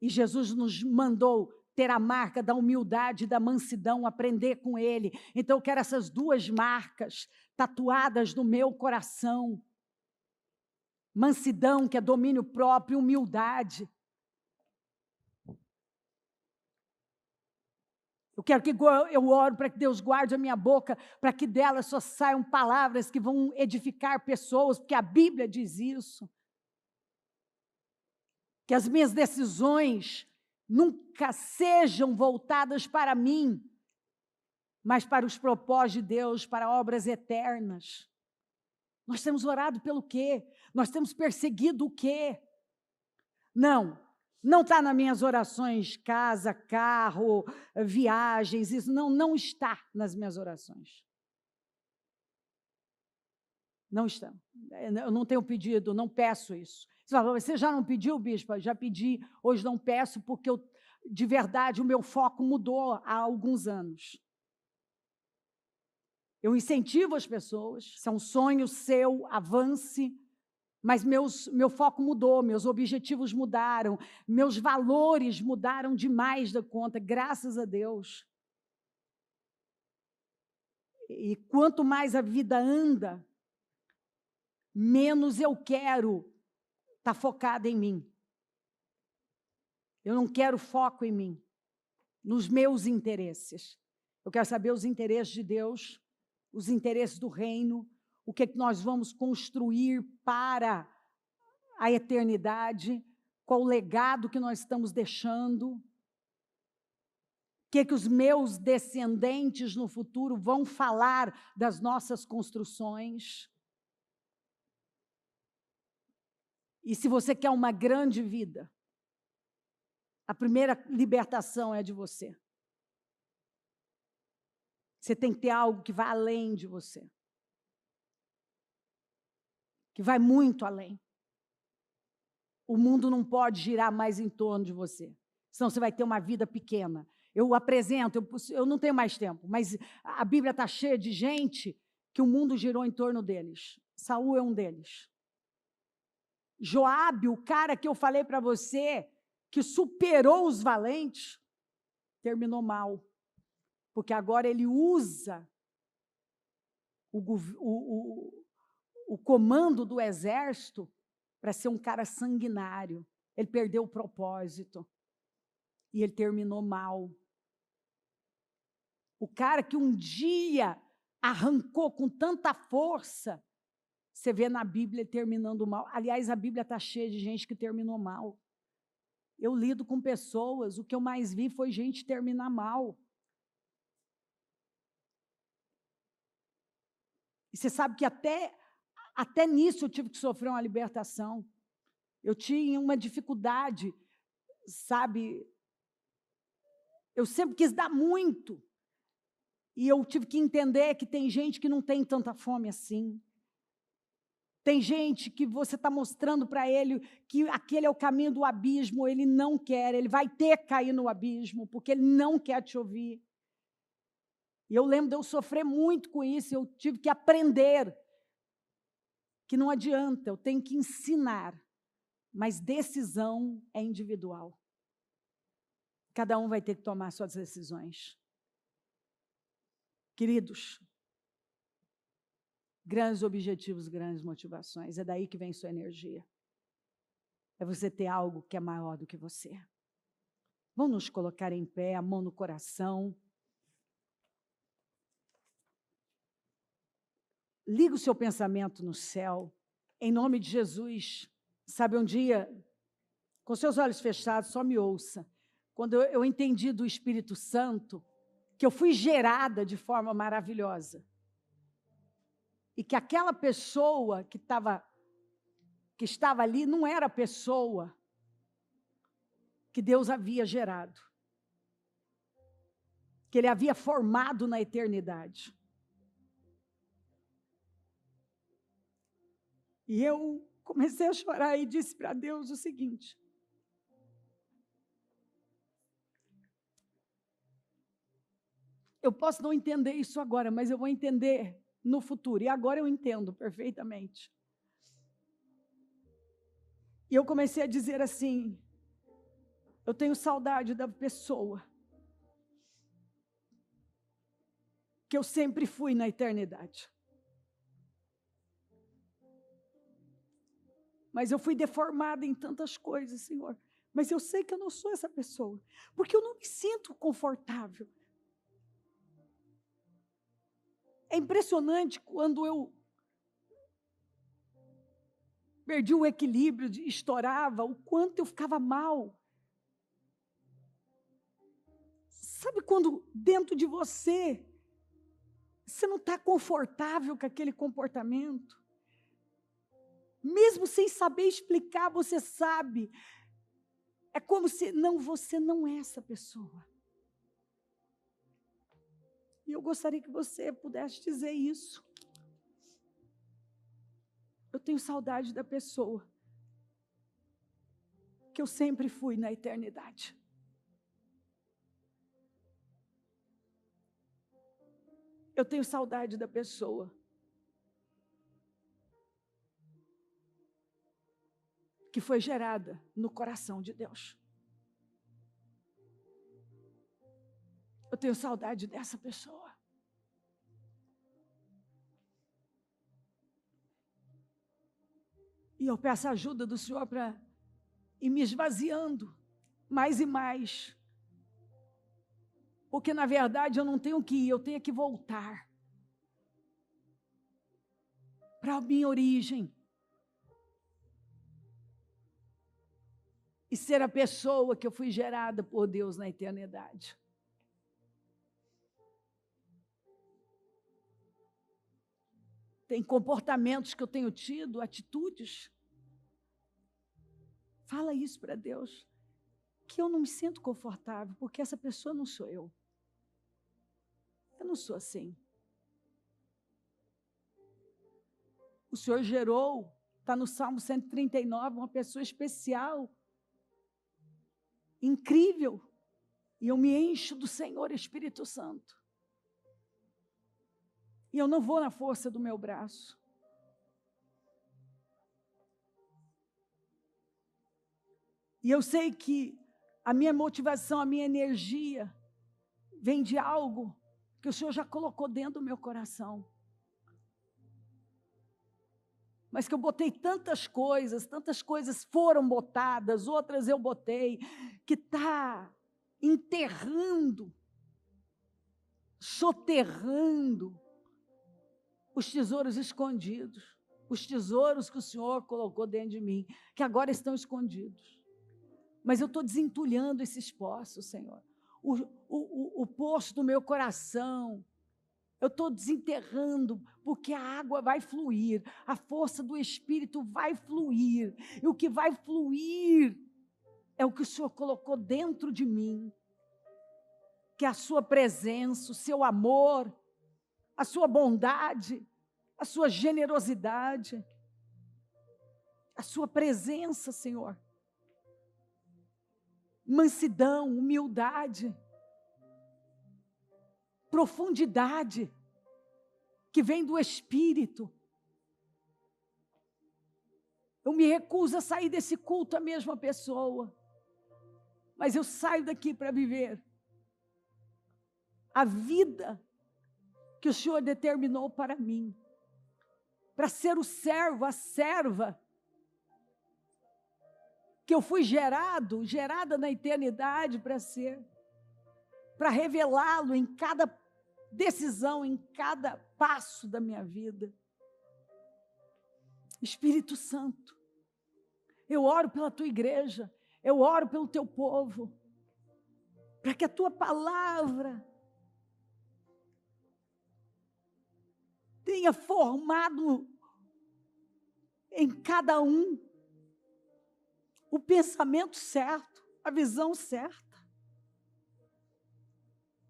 E Jesus nos mandou ter a marca da humildade e da mansidão, aprender com Ele. Então, eu quero essas duas marcas tatuadas no meu coração. Mansidão, que é domínio próprio, humildade. Eu quero que eu oro para que Deus guarde a minha boca, para que dela só saiam palavras que vão edificar pessoas, porque a Bíblia diz isso. Que as minhas decisões nunca sejam voltadas para mim, mas para os propósitos de Deus, para obras eternas. Nós temos orado pelo quê? Nós temos perseguido o quê? Não está nas minhas orações, casa, carro, viagens, isso não está nas minhas orações. Não está. Eu não tenho pedido, não peço isso. Você fala, você já não pediu, bispo? Já pedi, hoje não peço, porque de verdade o meu foco mudou há alguns anos. Eu incentivo as pessoas, isso é um sonho seu, avance, mas meu foco mudou, meus objetivos mudaram, meus valores mudaram demais da conta, graças a Deus. E quanto mais a vida anda, menos eu quero estar focada em mim. Eu não quero foco em mim, nos meus interesses. Eu quero saber os interesses de Deus, os interesses do reino, o que nós vamos construir para a eternidade, qual o legado que nós estamos deixando, o que os meus descendentes no futuro vão falar das nossas construções. E se você quer uma grande vida, a primeira libertação é de você. Você tem que ter algo que vai além de você. Que vai muito além. O mundo não pode girar mais em torno de você. Senão você vai ter uma vida pequena. Eu apresento, eu não tenho mais tempo, mas a Bíblia está cheia de gente que o mundo girou em torno deles. Saul é um deles. Joabe, o cara que eu falei para você, que superou os valentes, terminou mal. Porque agora ele usa o comando do exército para ser um cara sanguinário. Ele perdeu o propósito e ele terminou mal. O cara que um dia arrancou com tanta força, você vê na Bíblia terminando mal. Aliás, a Bíblia está cheia de gente que terminou mal. Eu lido com pessoas, o que eu mais vi foi gente terminar mal. E você sabe que até nisso eu tive que sofrer uma libertação. Eu tinha uma dificuldade, sabe? Eu sempre quis dar muito. E eu tive que entender que tem gente que não tem tanta fome assim. Tem gente que você está mostrando para ele que aquele é o caminho do abismo, ele não quer, ele vai ter que cair no abismo, porque ele não quer te ouvir. E eu lembro de eu sofrer muito com isso, eu tive que aprender que não adianta, eu tenho que ensinar, mas decisão é individual. Cada um vai ter que tomar suas decisões. Queridos, grandes objetivos, grandes motivações, é daí que vem sua energia. É você ter algo que é maior do que você. Vamos nos colocar em pé, a mão no coração. Liga o seu pensamento no céu, em nome de Jesus. Sabe, um dia, com seus olhos fechados, só me ouça. Quando eu entendi do Espírito Santo, que eu fui gerada de forma maravilhosa. E que aquela pessoa que estava ali não era a pessoa que Deus havia gerado. Que Ele havia formado na eternidade. E eu comecei a chorar e disse para Deus o seguinte: eu posso não entender isso agora, mas eu vou entender no futuro. E agora eu entendo perfeitamente. E eu comecei a dizer assim: eu tenho saudade da pessoa que eu sempre fui na eternidade. Mas eu fui deformada em tantas coisas, Senhor. Mas eu sei que eu não sou essa pessoa, porque eu não me sinto confortável. É impressionante quando eu perdi o equilíbrio, estourava, o quanto eu ficava mal. Sabe quando dentro de você não está confortável com aquele comportamento? Mesmo sem saber explicar, você sabe. É como se, não, você não é essa pessoa. E eu gostaria que você pudesse dizer isso. Eu tenho saudade da pessoa que eu sempre fui na eternidade. Eu tenho saudade da pessoa que foi gerada no coração de Deus. Eu tenho saudade dessa pessoa. E eu peço a ajuda do Senhor para ir me esvaziando mais e mais. Porque, na verdade, eu não tenho que ir, eu tenho que voltar para a minha origem. E ser a pessoa que eu fui gerada por Deus na eternidade. Tem comportamentos que eu tenho tido, atitudes. Fala isso para Deus. Que eu não me sinto confortável, porque essa pessoa não sou eu. Eu não sou assim. O Senhor gerou, está no Salmo 139, uma pessoa especial, incrível, e eu me encho do Senhor Espírito Santo. E eu não vou na força do meu braço. E eu sei que a minha motivação, a minha energia, vem de algo que o Senhor já colocou dentro do meu coração. mas que eu botei tantas coisas foram botadas, outras eu botei, que está enterrando, soterrando os tesouros escondidos, os tesouros que o Senhor colocou dentro de mim, que agora estão escondidos. Mas eu estou desentulhando esses poços, Senhor. O poço do meu coração, eu estou desenterrando, porque a água vai fluir, a força do Espírito vai fluir, e o que vai fluir é o que o Senhor colocou dentro de mim, que é a sua presença, o seu amor, a sua bondade, a sua generosidade, a sua presença, Senhor. Mansidão, humildade, profundidade, que vem do Espírito. Eu me recuso a sair desse culto a mesma pessoa, mas eu saio daqui para viver a vida que o Senhor determinou para mim, para ser o servo, a serva, que eu fui gerada na eternidade para ser, para revelá-lo em cada decisão, em cada passo da minha vida. Espírito Santo, eu oro pela tua igreja, eu oro pelo teu povo, para que a tua palavra tenha formado em cada um o pensamento certo, a visão certa,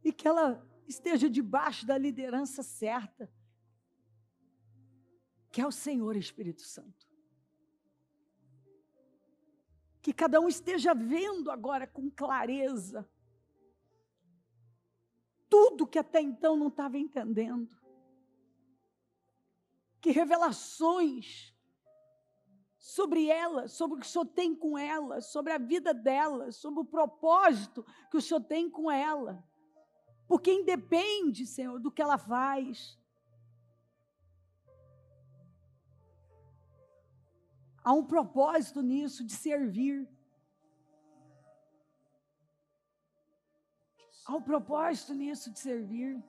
e que ela esteja debaixo da liderança certa, que é o Senhor Espírito Santo. Que cada um esteja vendo agora com clareza tudo que até então não estava entendendo. Que revelações sobre ela, sobre o que o Senhor tem com ela, sobre a vida dela, sobre o propósito que o Senhor tem com ela. Porque independe, Senhor, do que ela faz. Há um propósito nisso, de servir. Há um propósito nisso, de servir.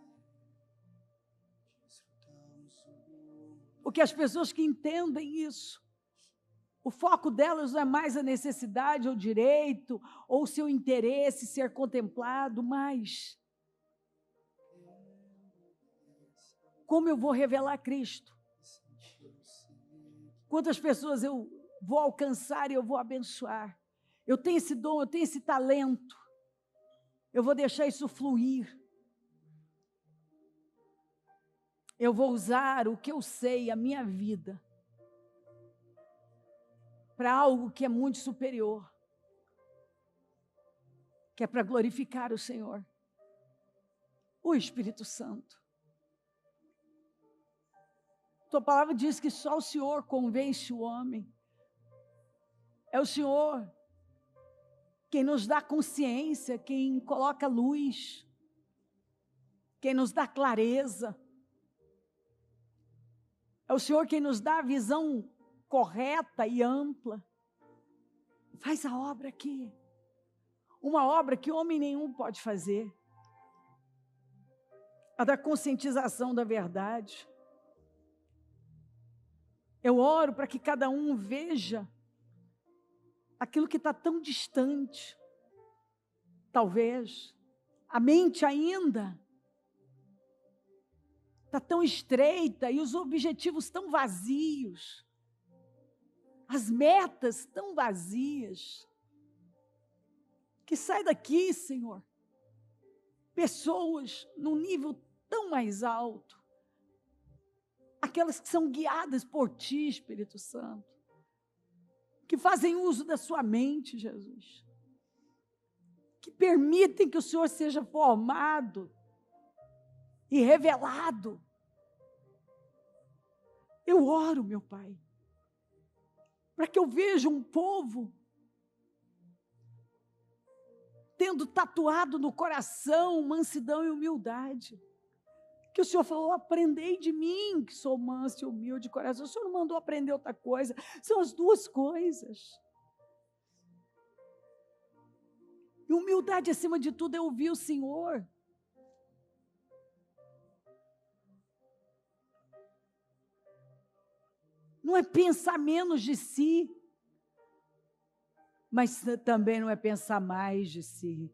Porque as pessoas que entendem isso, o foco delas não é mais a necessidade, ou o direito, ou o seu interesse ser contemplado, mas como eu vou revelar Cristo? Quantas pessoas eu vou alcançar e eu vou abençoar? Eu tenho esse dom, eu tenho esse talento. Eu vou deixar isso fluir. Eu vou usar o que eu sei, a minha vida, para algo que é muito superior, que é para glorificar o Senhor, o Espírito Santo. Tua palavra diz que só o Senhor convence o homem. É o Senhor quem nos dá consciência, quem coloca luz, quem nos dá clareza. É o Senhor quem nos dá a visão correta e ampla. Faz a obra aqui. Uma obra que homem nenhum pode fazer. A da conscientização da verdade. Eu oro para que cada um veja aquilo que está tão distante. Talvez a mente ainda está tão estreita e os objetivos tão vazios. As metas tão vazias. Que sai daqui, Senhor, pessoas num nível tão mais alto. Aquelas que são guiadas por Ti, Espírito Santo. Que fazem uso da sua mente, Jesus. Que permitem que o Senhor seja formado e revelado. Eu oro, meu Pai, para que eu veja um povo tendo tatuado no coração mansidão e humildade. Que o Senhor falou, aprendei de mim, que sou manso e humilde de coração. O Senhor não mandou aprender outra coisa. São as duas coisas. E humildade, acima de tudo, é ouvir o Senhor. Não é pensar menos de si, mas também não é pensar mais de si.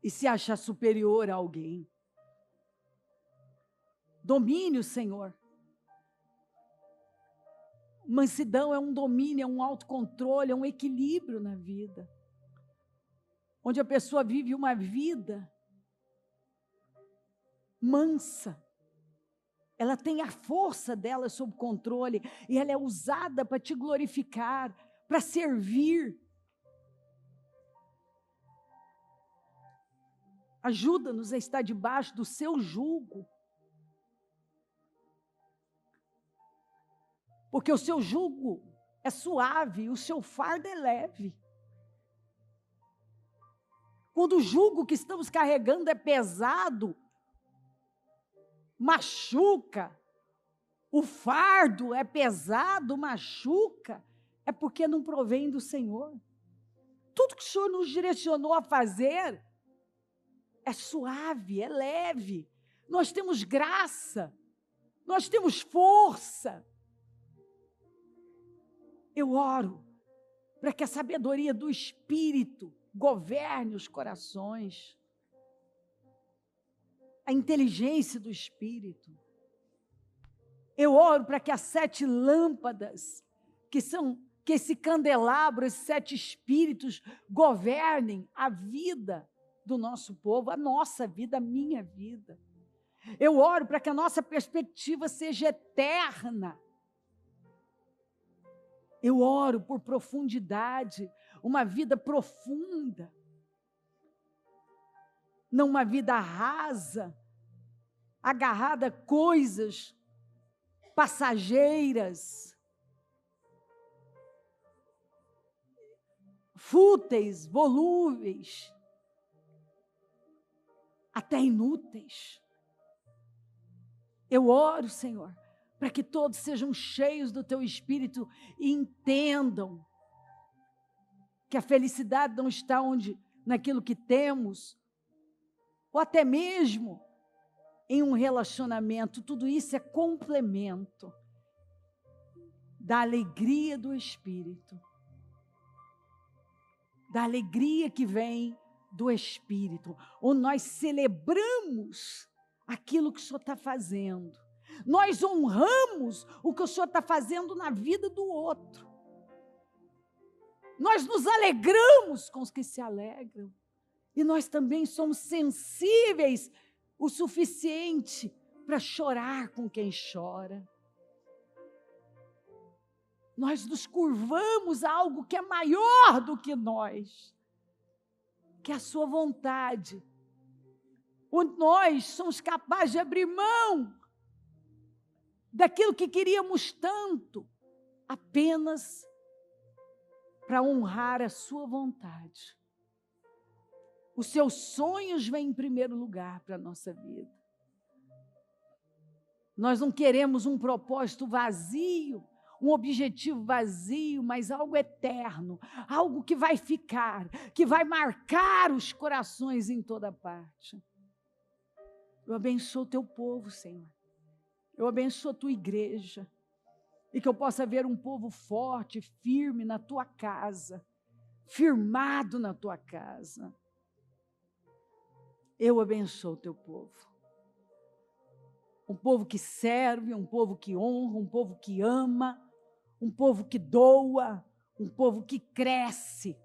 E se achar superior a alguém. Domínio, Senhor. Mansidão é um domínio, é um autocontrole, é um equilíbrio na vida. Onde a pessoa vive uma vida mansa. Ela tem a força dela sob controle e ela é usada para te glorificar, para servir. Ajuda-nos a estar debaixo do seu jugo. Porque o seu jugo é suave, o seu fardo é leve. Quando o jugo que estamos carregando é pesado, machuca, o fardo é pesado, machuca, é porque não provém do Senhor. Tudo que o Senhor nos direcionou a fazer é suave, é leve. Nós temos graça, nós temos força. Eu oro para que a sabedoria do Espírito governe os corações. A inteligência do Espírito. Eu oro para que as 7 lâmpadas, que esse candelabro, esses 7 espíritos governem a vida do nosso povo, a nossa vida, a minha vida. Eu oro para que a nossa perspectiva seja eterna. Eu oro por profundidade, uma vida profunda. Não uma vida rasa, agarrada a coisas passageiras, fúteis, volúveis, até inúteis. Eu oro, Senhor, para que todos sejam cheios do Teu Espírito e entendam que a felicidade não está naquilo que temos, ou até mesmo em um relacionamento. Tudo isso é complemento da alegria do Espírito, da alegria que vem do Espírito, onde nós celebramos aquilo que o Senhor está fazendo, nós honramos o que o Senhor está fazendo na vida do outro, nós nos alegramos com os que se alegram, e nós também somos sensíveis o suficiente para chorar com quem chora. Nós nos curvamos a algo que é maior do que nós, que é a sua vontade, onde nós somos capazes de abrir mão daquilo que queríamos tanto, apenas para honrar a sua vontade. Os seus sonhos vêm em primeiro lugar para a nossa vida. Nós não queremos um propósito vazio, um objetivo vazio, mas algo eterno, algo que vai ficar, que vai marcar os corações em toda parte. Eu abençoo o teu povo, Senhor. Eu abençoo a tua igreja. E que eu possa ver um povo forte, firme na tua casa, firmado na tua casa. Eu abençoo o teu povo. Um povo que serve, um povo que honra, um povo que ama, um povo que doa, um povo que cresce.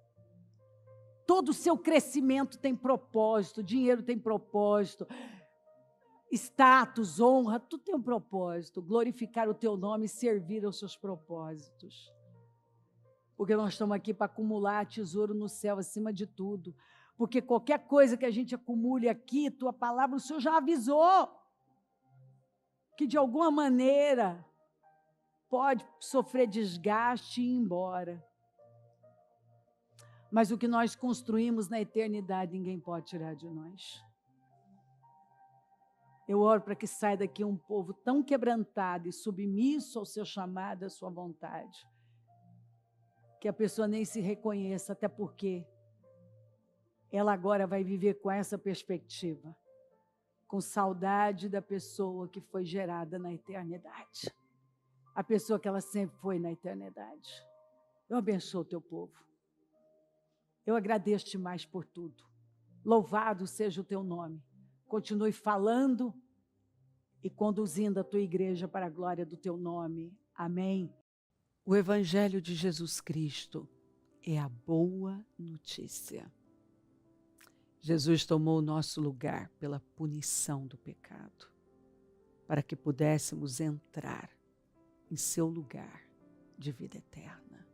Todo o seu crescimento tem propósito, dinheiro tem propósito, status, honra, tudo tem um propósito. Glorificar o teu nome e servir aos seus propósitos. Porque nós estamos aqui para acumular tesouro no céu acima de tudo. Porque qualquer coisa que a gente acumule aqui, tua palavra, o Senhor já avisou que de alguma maneira pode sofrer desgaste e ir embora. Mas o que nós construímos na eternidade, ninguém pode tirar de nós. Eu oro para que saia daqui um povo tão quebrantado e submisso ao seu chamado, à sua vontade, que a pessoa nem se reconheça, até porque ela agora vai viver com essa perspectiva, com saudade da pessoa que foi gerada na eternidade, a pessoa que ela sempre foi na eternidade. Eu abençoo o teu povo. Eu agradeço-te mais por tudo. Louvado seja o teu nome. Continue falando e conduzindo a tua igreja para a glória do teu nome. Amém. O Evangelho de Jesus Cristo é a boa notícia. Jesus tomou o nosso lugar pela punição do pecado, para que pudéssemos entrar em seu lugar de vida eterna.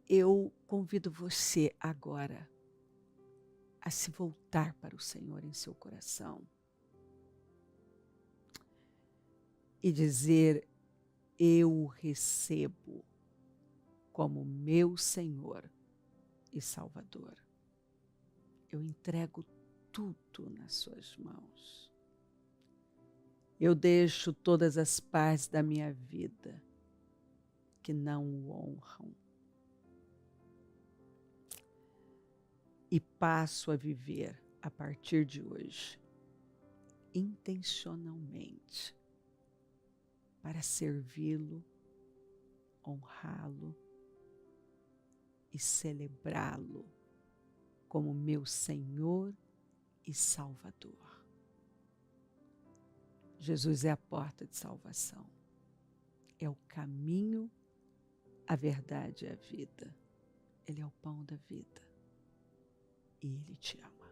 Eu convido você agora a se voltar para o Senhor em seu coração e dizer: eu o recebo como meu Senhor e Salvador. Eu entrego tudo nas suas mãos. Eu deixo todas as partes da minha vida que não o honram e passo a viver, a partir de hoje, intencionalmente, para servi-lo, honrá-lo e celebrá-lo como meu Senhor e Salvador. Jesus é a porta de salvação, é o caminho, a verdade e a vida. Ele é o pão da vida e Ele te ama.